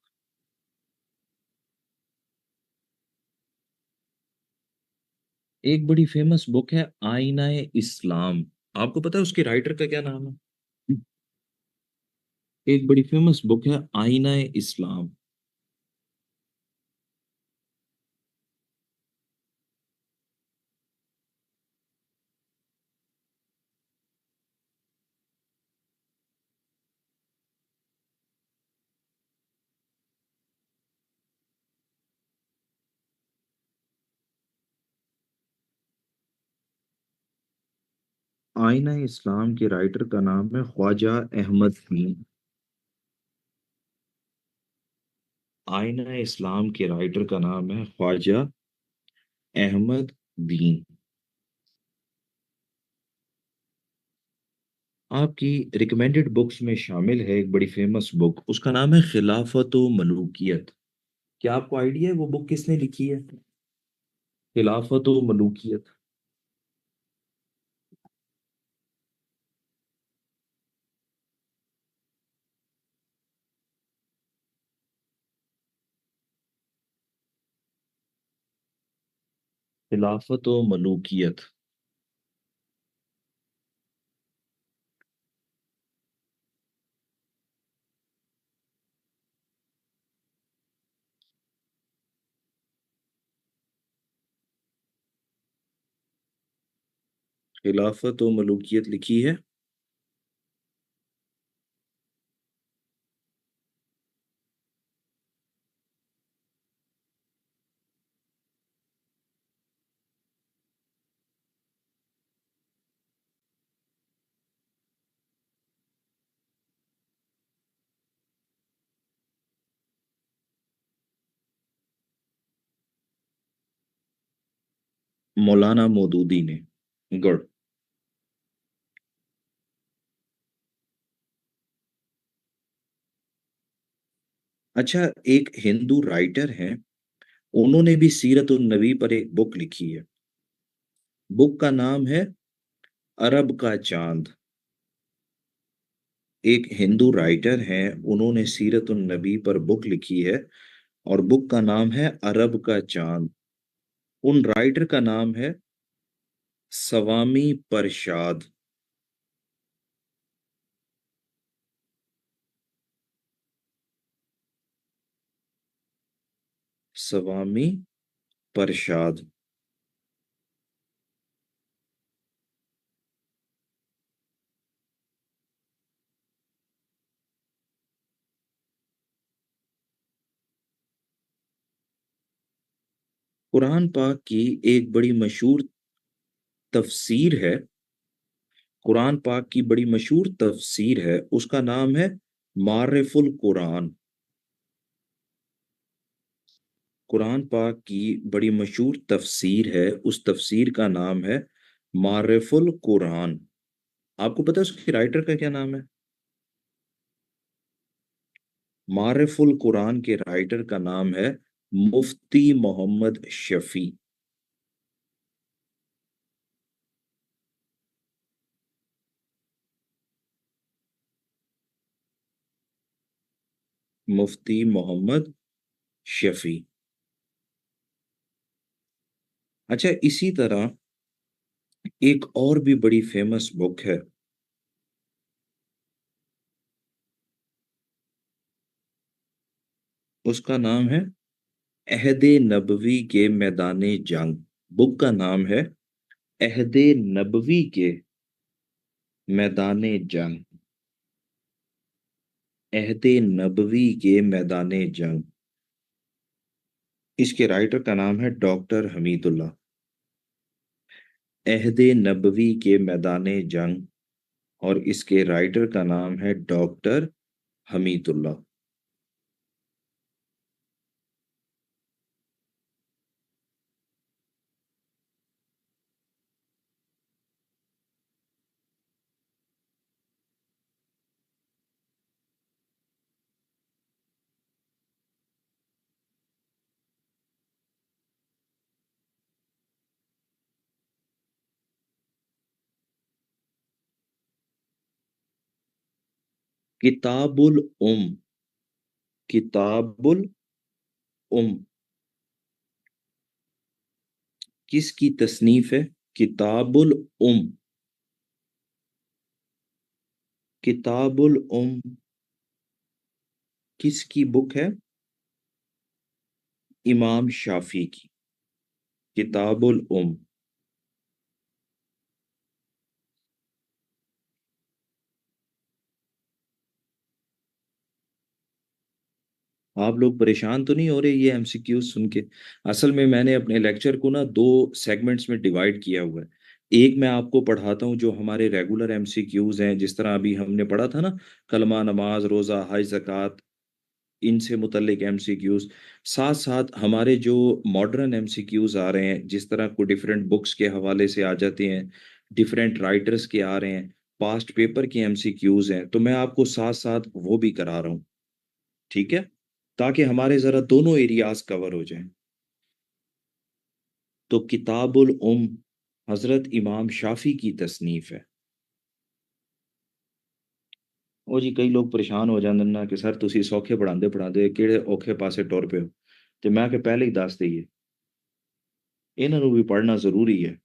ایک بڑی فیمس بک ہے آئینہ اسلام. آپ کو پتا ہے اس کے رائٹر کا کیا نام ہے؟ ایک بڑی فیمس بک ہے آئینہ اسلام. آئینہ اسلام کے رائٹر کا نام ہے خواجہ احمد دین. آئینہ اسلام کے رائٹر کا نام ہے خواجہ احمد دین. آپ کی ریکمینڈڈ بکس میں شامل ہے ایک بڑی فیمس بک، اس کا نام ہے خلافت و ملوکیت. کیا آپ کو آئیڈیا ہے وہ بک کس نے لکھی ہے؟ خلافت و ملوکیت. خلافت و ملوکیت. خلافت و ملوکیت لکھی ہے مولانا مودودی نے. گڑ. اچھا ایک ہندو رائٹر ہیں، انہوں نے بھی سیرت النبی پر ایک بک لکھی ہے. بک کا نام ہے عرب کا چاند. ایک ہندو رائٹر ہیں، انہوں نے سیرت النبی پر بک لکھی ہے اور بک کا نام ہے عرب کا چاند. ان رائٹر کا نام ہے سوامی پرشاد. سوامی پرشاد. قرآن پاک کی ایک بڑی مشہور تفسیر ہے. قرآن پاک کی بڑی مشہور تفسیر ہے، اس کا نام ہے معرف القرآن. قرآن پاک کی بڑی مشہور تفسیر ہے، اس تفسیر کا نام ہے معرف القرآن. آپ کو پتہ ہے اس کے رائٹر کا کیا نام ہے؟ معرف القرآن کے رائٹر کا نام ہے مفتی محمد شفیع. مفتی محمد شفیع. اچھا اسی طرح ایک اور بھی بڑی فیمس بک ہے، اس کا نام ہے عہد نبوی کے میدان جنگ. بک کا نام ہے عہد نبوی کے میدان جنگ، عہد نبوی کے میدان جنگ، اس کے رائٹر کا نام ہے ڈاکٹر حمید اللہ۔ عہد نبوی کے میدان جنگ اور اس کے رائٹر کا نام ہے ڈاکٹر حمید اللہ۔ کتاب الام، کتاب الام کس کی تصنیف ہے؟ کتاب الام، کتاب الام کس کی بک ہے؟ امام شافعی کی کتاب الام۔ آپ لوگ پریشان تو نہیں ہو رہے یہ ایم سی کیوز سن کے؟ اصل میں نے اپنے لیکچر کو نا دو سیگمنٹس میں ڈیوائڈ کیا ہوا ہے۔ ایک میں آپ کو پڑھاتا ہوں جو ہمارے ریگولر ایم سی کیوز ہیں، جس طرح ابھی ہم نے پڑھا تھا نا، کلمہ، نماز، روزہ، حج، زکوٰۃ، ان سے متعلق ایم سی کیوز۔ ساتھ ساتھ ہمارے جو ماڈرن ایم سی کیوز آ رہے ہیں، جس طرح کو ڈیفرنٹ بکس کے حوالے سے آ جاتے ہیں، ڈیفرنٹ رائٹرز کے آ رہے ہیں، پاسٹ پیپر کے ایم سی کیوز ہیں، تو میں آپ کو ساتھ ساتھ وہ بھی کرا رہا ہوں، ٹھیک ہے؟ تاکہ ہمارے ذرا دونوں ایریاز کور ہو جائیں۔ تو کتاب الام حضرت امام شافی کی تصنیف ہے۔ ਉਹ ਜੀ ਕਈ ਲੋਕ ਪਰੇਸ਼ਾਨ ਹੋ ਜਾਂਦੇ ਨੇ ਕਿ ਸਰ ਤੁਸੀਂ ਸੌਖੇ ਪੜਾਉਂਦੇ ਪੜਾਉਂਦੇ ਕਿਹੜੇ ਔਖੇ ਪਾਸੇ ਟੁਰ ਪਏ ਹੋ, ਤੇ ਮੈਂ ਕਿ ਪਹਿਲੇ ਹੀ ਦੱਸ ਦਈਏ ਇਹਨਾਂ ਨੂੰ ਵੀ ਪੜ੍ਹਨਾ ਜ਼ਰੂਰੀ ਹੈ।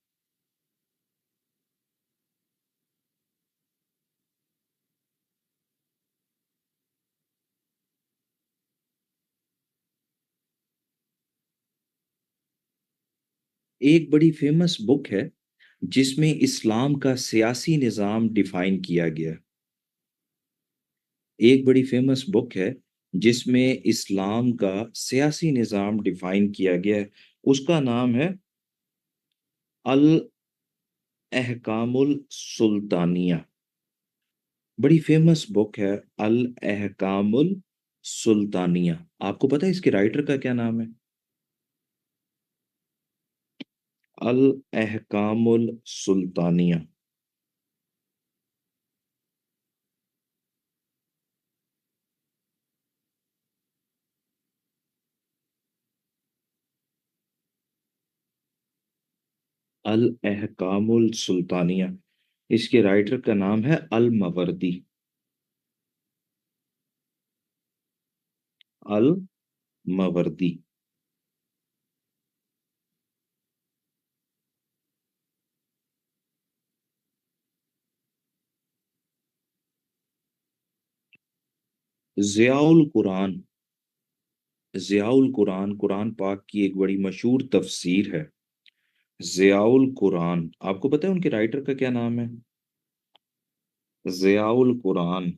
ایک بڑی فیمس بک ہے جس میں اسلام کا سیاسی نظام ڈیفائن کیا گیا، ایک بڑی فیمس بک ہے جس میں اسلام کا سیاسی نظام ڈیفائن کیا گیا ہے، اس کا نام ہے الاحکام السلطانیہ۔ بڑی فیمس بک ہے الاحکام السلطانیہ۔ آپ کو پتہ ہے اس کے رائٹر کا کیا نام ہے؟ الاحکام السلطانیہ۔ الاحکام السلطانیہ، اس کے رائٹر کا نام ہے الماوردی، الماوردی۔ ضیاء القرآن، ضیاء القرآن قرآن پاک کی ایک بڑی مشہور تفسیر ہے۔ ضیاء القرآن، آپ کو پتہ ہے ان کے رائٹر کا کیا نام ہے؟ ضیاء القرآن۔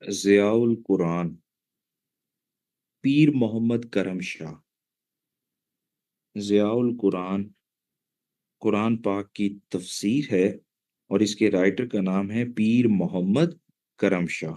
ضیاء القرآن پیر محمد کرم شاہ۔ ضیاء القرآن قرآن پاک کی تفسیر ہے اور اس کے رائٹر کا نام ہے پیر محمد کرم شاہ۔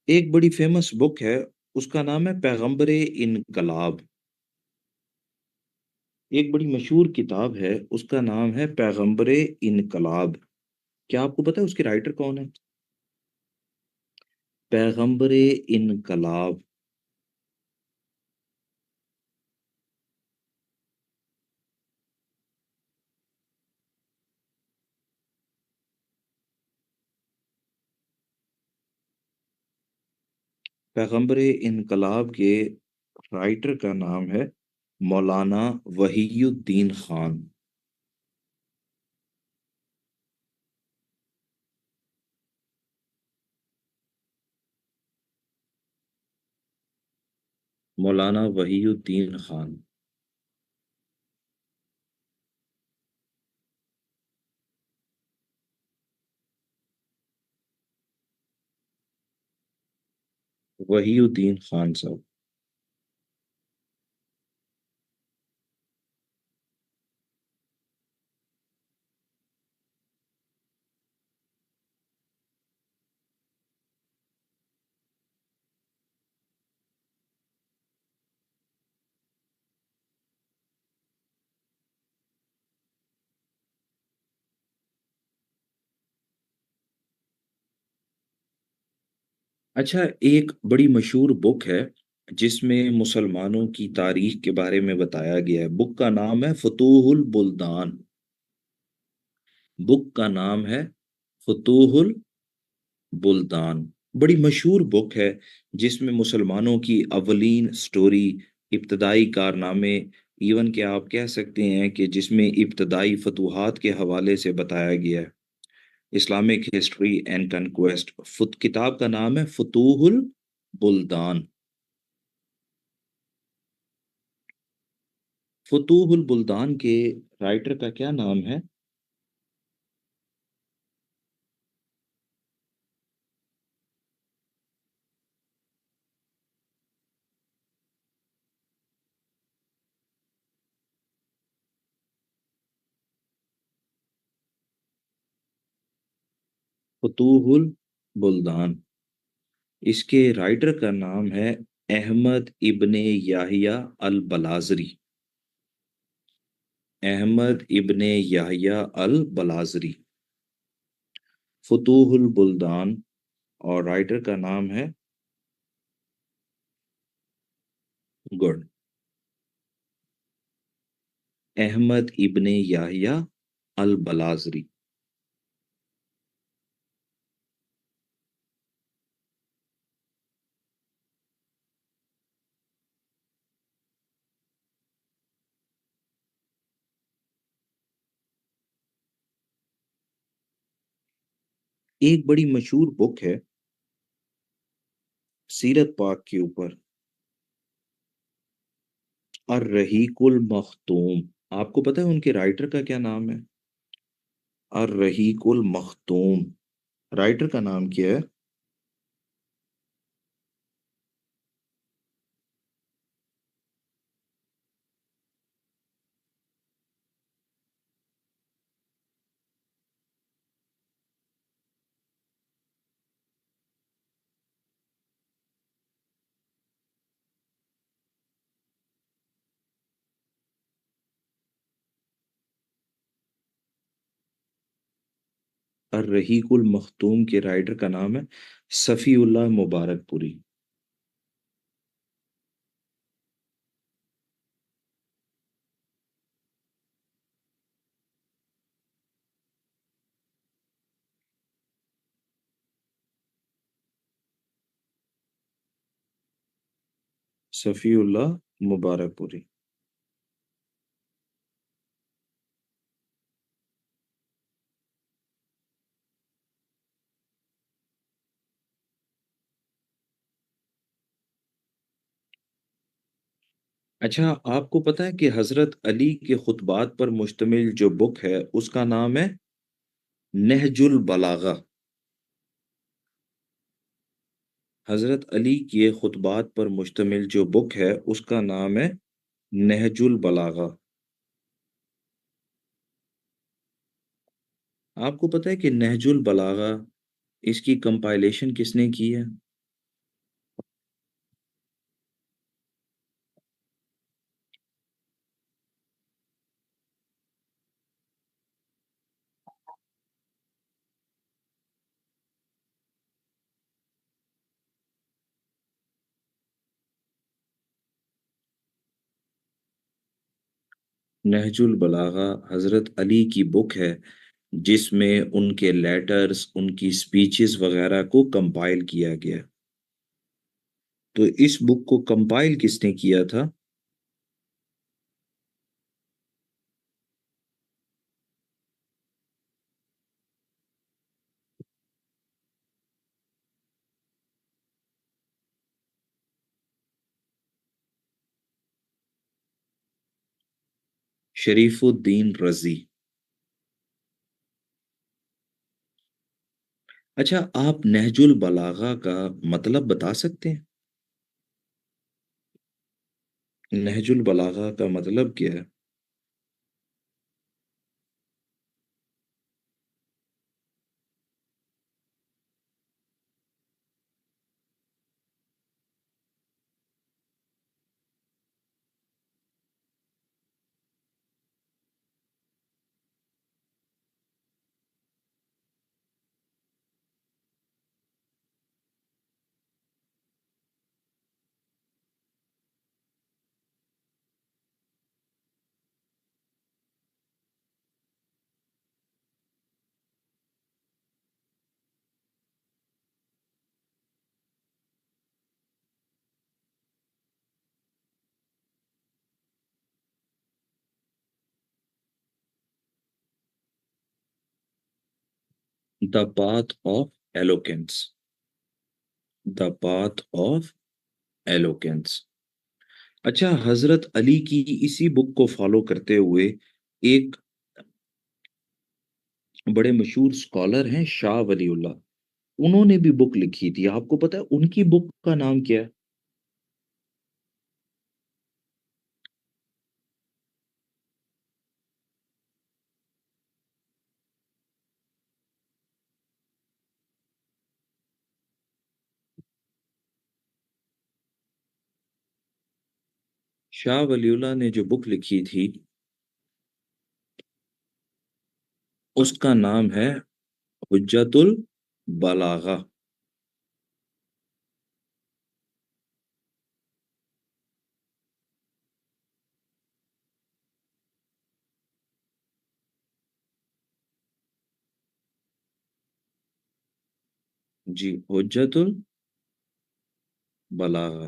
ایک بڑی فیمس بک ہے، اس کا نام ہے پیغمبر انقلاب۔ ایک بڑی مشہور کتاب ہے، اس کا نام ہے پیغمبر انقلاب۔ کیا آپ کو پتہ ہے اس کے رائٹر کون ہے؟ پیغمبر انقلاب۔ پیغمبر انقلاب کے رائٹر کا نام ہے مولانا وحی الدین خان۔ مولانا وحی الدین خان۔ وحی الدین خان صاحب۔ اچھا، ایک بڑی مشہور بک ہے جس میں مسلمانوں کی تاریخ کے بارے میں بتایا گیا ہے، بک کا نام ہے فتوح البلدان۔ بک کا نام ہے فتوح البلدان، بڑی مشہور بک ہے جس میں مسلمانوں کی اولین سٹوری، ابتدائی کارنامے، ایون کہ آپ کہہ سکتے ہیں کہ جس میں ابتدائی فتوحات کے حوالے سے بتایا گیا ہے، اسلامک ہسٹری اینڈ کنکویسٹ۔ کتاب کا نام ہے فتوح البلدان۔ فتوح البلدان کے رائٹر کا کیا نام ہے؟ فتوح البلدان، اس کے رائٹر کا نام ہے احمد ابن یحییٰ البلازری۔ احمد ابن یحییٰ البلازری، فتوح البلدان، اور رائٹر کا نام ہے گڈ احمد ابن یحییٰ البلازری۔ ایک بڑی مشہور بک ہے سیرت پاک کے اوپر، الرحیق المختوم۔ آپ کو پتہ ہے ان کے رائٹر کا کیا نام ہے؟ الرحیق المختوم، رائٹر کا نام کیا ہے؟ الرحیق المختوم کے رائٹر کا نام ہے صفی اللہ مبارک پوری۔ صفی اللہ مبارک پوری۔ اچھا، آپ کو پتہ ہے کہ حضرت علی کے خطبات پر مشتمل جو بک ہے اس کا نام ہے نہج البلاغہ۔ حضرت علی کے خطبات پر مشتمل جو بک ہے اس کا نام ہے نہج البلاغہ۔ آپ کو پتہ ہے کہ نہج البلاغہ اس کی کمپائلیشن کس نے کی ہے؟ نہج البلاغہ حضرت علی کی بک ہے جس میں ان کے لیٹرز، ان کی سپیچز وغیرہ کو کمپائل کیا گیا۔ تو اس بک کو کمپائل کس نے کیا تھا؟ شریف الدین رضی۔ اچھا، آپ نہج البلاغہ کا مطلب بتا سکتے ہیں؟ نہج البلاغہ کا مطلب کیا ہے؟ The path of eloquence. The path of eloquence. اچھا، حضرت علی کی اسی بک کو فالو کرتے ہوئے ایک بڑے مشہور سکالر ہیں شاہ ولی اللہ، انہوں نے بھی بک لکھی تھی، آپ کو پتا ہے ان کی بک کا نام کیا ہے؟ شاہ ولی اللہ نے جو بک لکھی تھی اس کا نام ہے حجت البلاغہ۔ جی، حجت البلاغہ۔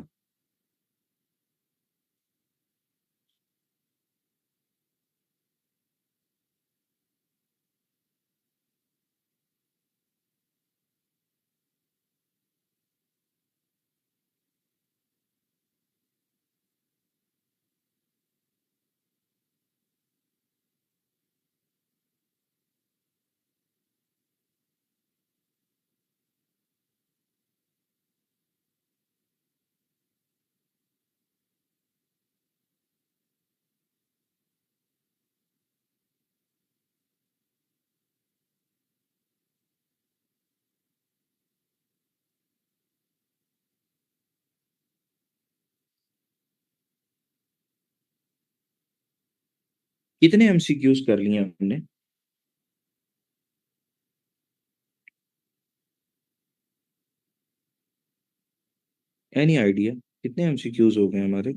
کتنے ایم سی کیوز کر لیے ہم نے؟ اینی آئیڈیا کتنے ایم سی کیوز ہو گئے ہمارے؟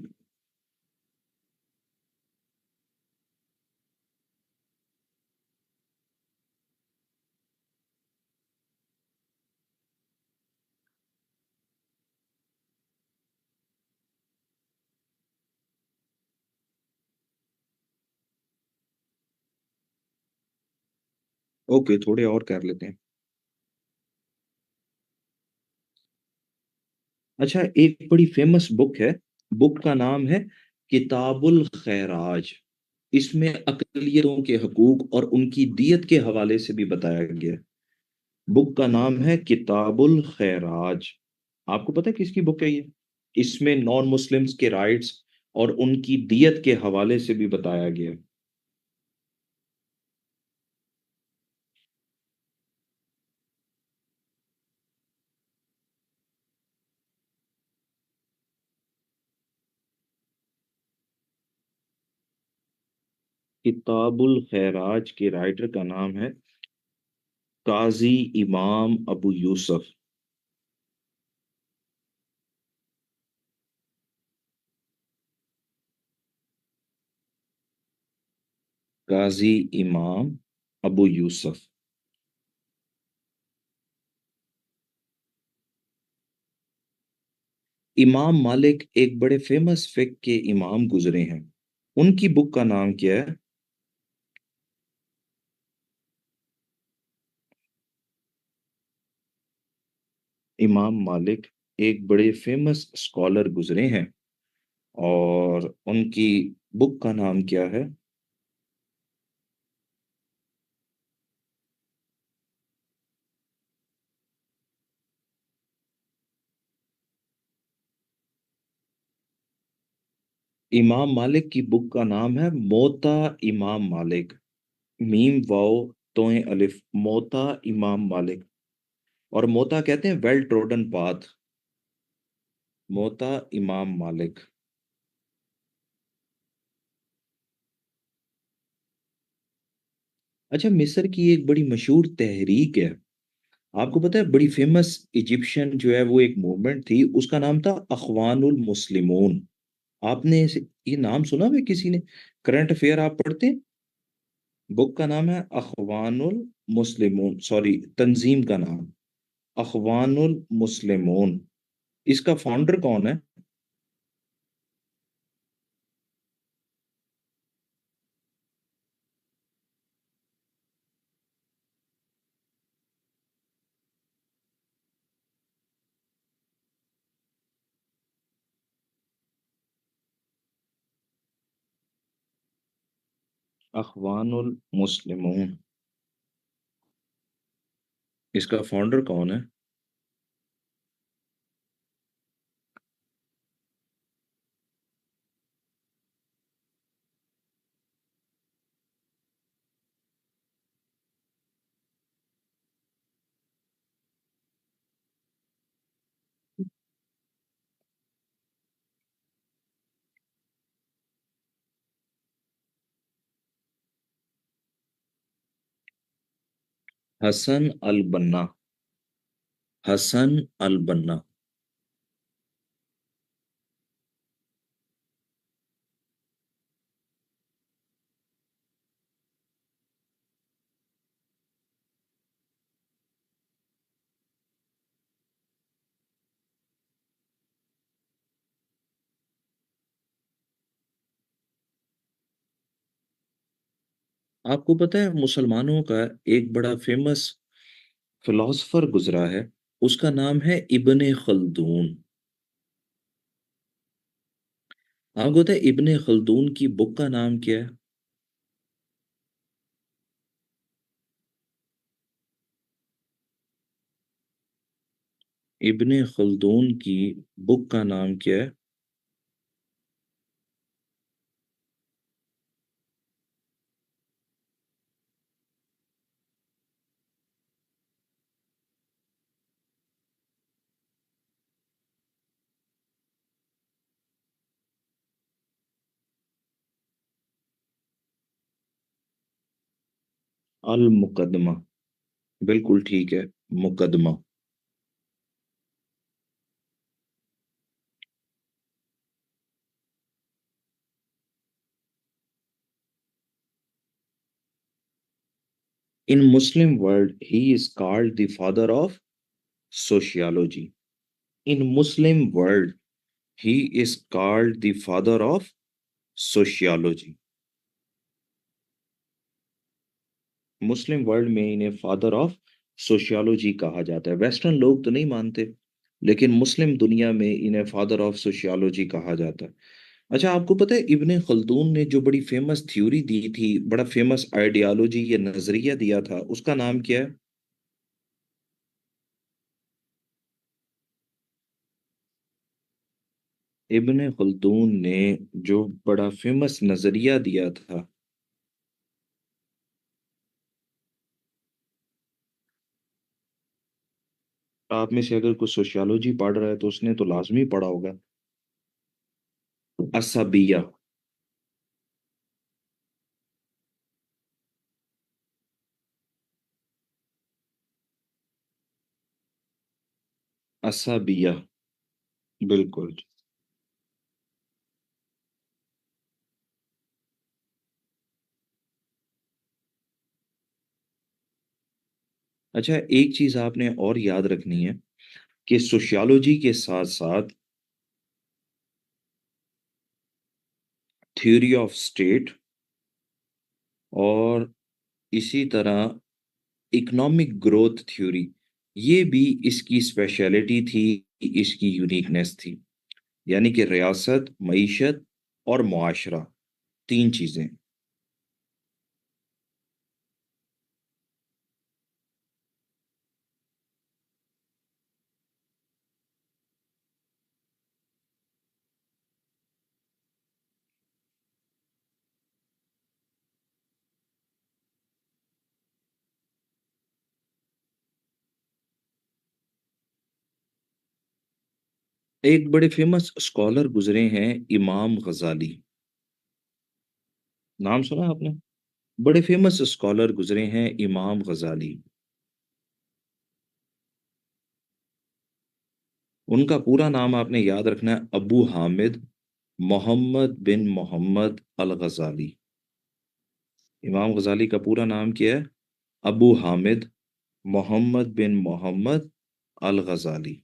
اوکے، تھوڑے اور کر لیتے ہیں۔ اچھا، ایک بڑی فیمس بک ہے، بک کا نام ہے کتاب الخیراج۔ اس میں اقلیتوں کے حقوق اور ان کی دیت کے حوالے سے بھی بتایا گیا ہے۔ بک کا نام ہے کتاب الخیراج۔ آپ کو پتہ ہے کس کی بک ہے یہ؟ اس میں نان مسلمز کے رائٹس اور ان کی دیت کے حوالے سے بھی بتایا گیا ہے۔ کتاب الخیراج کے رائٹر کا نام ہے قاضی امام ابو یوسف۔ قاضی امام ابو یوسف۔ امام مالک ایک بڑے فیمس فقہ کے امام گزرے ہیں، ان کی بک کا نام کیا ہے؟ امام مالک ایک بڑے فیمس اسکالر گزرے ہیں اور ان کی بک کا نام کیا ہے؟ امام مالک کی بک کا نام ہے موتا امام مالک، میم واؤ توئیں الف، موتا امام مالک، اور موتا کہتے ہیں ویل ٹروڈن پاتھ، موتا امام مالک۔ اچھا، مصر کی ایک بڑی مشہور تحریک ہے، آپ کو پتا ہے بڑی فیمس ایجپشین جو ہے وہ ایک موومنٹ تھی، اس کا نام تھا اخوان المسلمون، آپ نے یہ نام سنا ہے کسی نے؟ کرنٹ افیئر آپ پڑھتے ہیں؟ بک کا نام ہے اخوان المسلمون، سوری تنظیم کا نام اخوان المسلمون، اس کا فاؤنڈر کون ہے؟ اخوان المسلمون، اس کا فاؤنڈر کون ہے؟ حسن البنا، حسن البنا۔ آپ کو پتا ہے مسلمانوں کا ایک بڑا فیمس فلاسفر گزرا ہے، اس کا نام ہے ابن خلدون، آپ کو پتا ہے ابن خلدون کی بک کا نام کیا ہے؟ ابن خلدون کی بک کا نام کیا ہے؟ المقدمہ، بالکل ٹھیک ہے، مقدمہ۔ In Muslim world, he is called the father of sociology. In Muslim world, he is called the father of sociology. Muslim world میں انہیں فادر آف سوشیالوجی کہا جاتا ہے، ویسٹرن لوگ تو نہیں مانتے لیکن مسلم دنیا میں انہیں فادر آف سوشیالوجی کہا جاتا ہے۔ اچھا، آپ کو پتہ ہے ابن خلدون نے جو بڑی فیمس تھیوری دی تھی، بڑا فیمس آئیڈیالوجی یا نظریہ دیا تھا، اس کا نام کیا ہے؟ ابن خلدون نے جو بڑا فیمس نظریہ دیا تھا، آپ میں سے اگر کوئی سوشیالوجی پڑھ رہا ہے تو اس نے تو لازمی پڑھا ہوگا، عصبیہ، عصبیہ، بالکل۔ اچھا، ایک چیز آپ نے اور یاد رکھنی ہے کہ سوشیالوجی کے ساتھ ساتھ تھیوری آف اسٹیٹ، اور اسی طرح اکنامک گروتھ تھیوری، یہ بھی اس کی اسپیشلٹی تھی، اس کی یونیکنیس تھی، یعنی کہ ریاست، معیشت اور معاشرہ، تین چیزیں۔ ایک بڑے فیمس اسکالر گزرے ہیں، امام غزالی، نام سنا آپ نے؟ بڑے فیمس اسکالر گزرے ہیں امام غزالی، ان کا پورا نام آپ نے یاد رکھنا ہے، ابو حامد محمد بن محمد الغزالی۔ امام غزالی کا پورا نام کیا ہے؟ ابو حامد محمد بن محمد الغزالی۔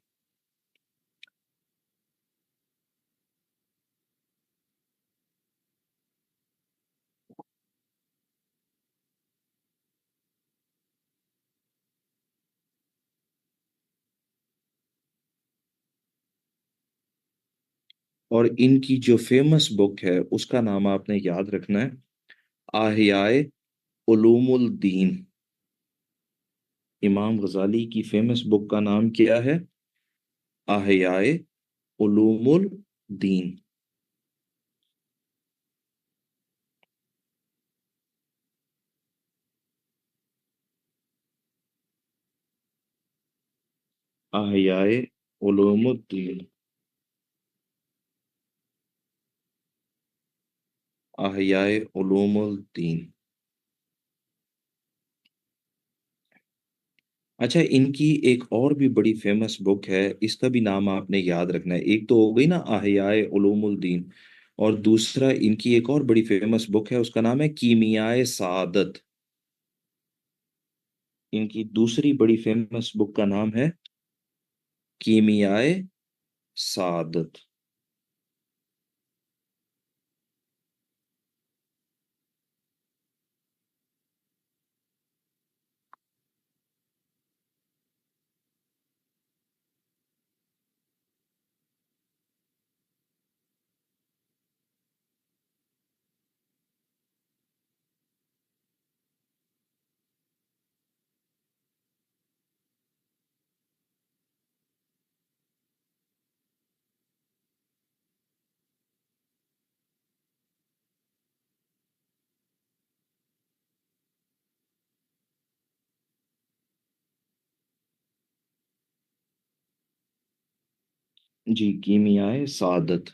اور ان کی جو فیمس بک ہے اس کا نام آپ نے یاد رکھنا ہے، احیاء علوم الدین۔ امام غزالی کی فیمس بک کا نام کیا ہے؟ احیاء علوم الدین۔ احیاء علوم الدین، احیاء علوم الدین۔ اچھا، ان کی ایک اور بھی بڑی فیمس بک ہے، اس کا بھی نام آپ نے یاد رکھنا ہے، ایک تو ہو گئی نا احیاء علوم الدین، اور دوسرا ان کی ایک اور بڑی فیمس بک ہے، اس کا نام ہے کیمیائے سعادت۔ ان کی دوسری بڑی فیمس بک کا نام ہے کیمیائے سعادت۔ جی، کیمیائے سعادت۔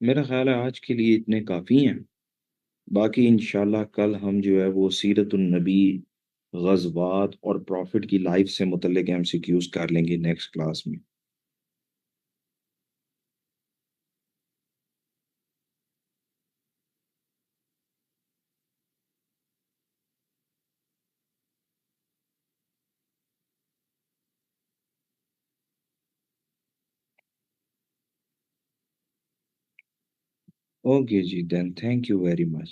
میرا خیال ہے آج کے لیے اتنے کافی ہیں، باقی انشاءاللہ کل ہم جو ہے وہ سیرت النبی، غزوات اور پروفٹ کی لائف سے متعلق ایم سی کیوز کر لیں گے نیکسٹ کلاس میں۔ اوکے جی، then thank you very much.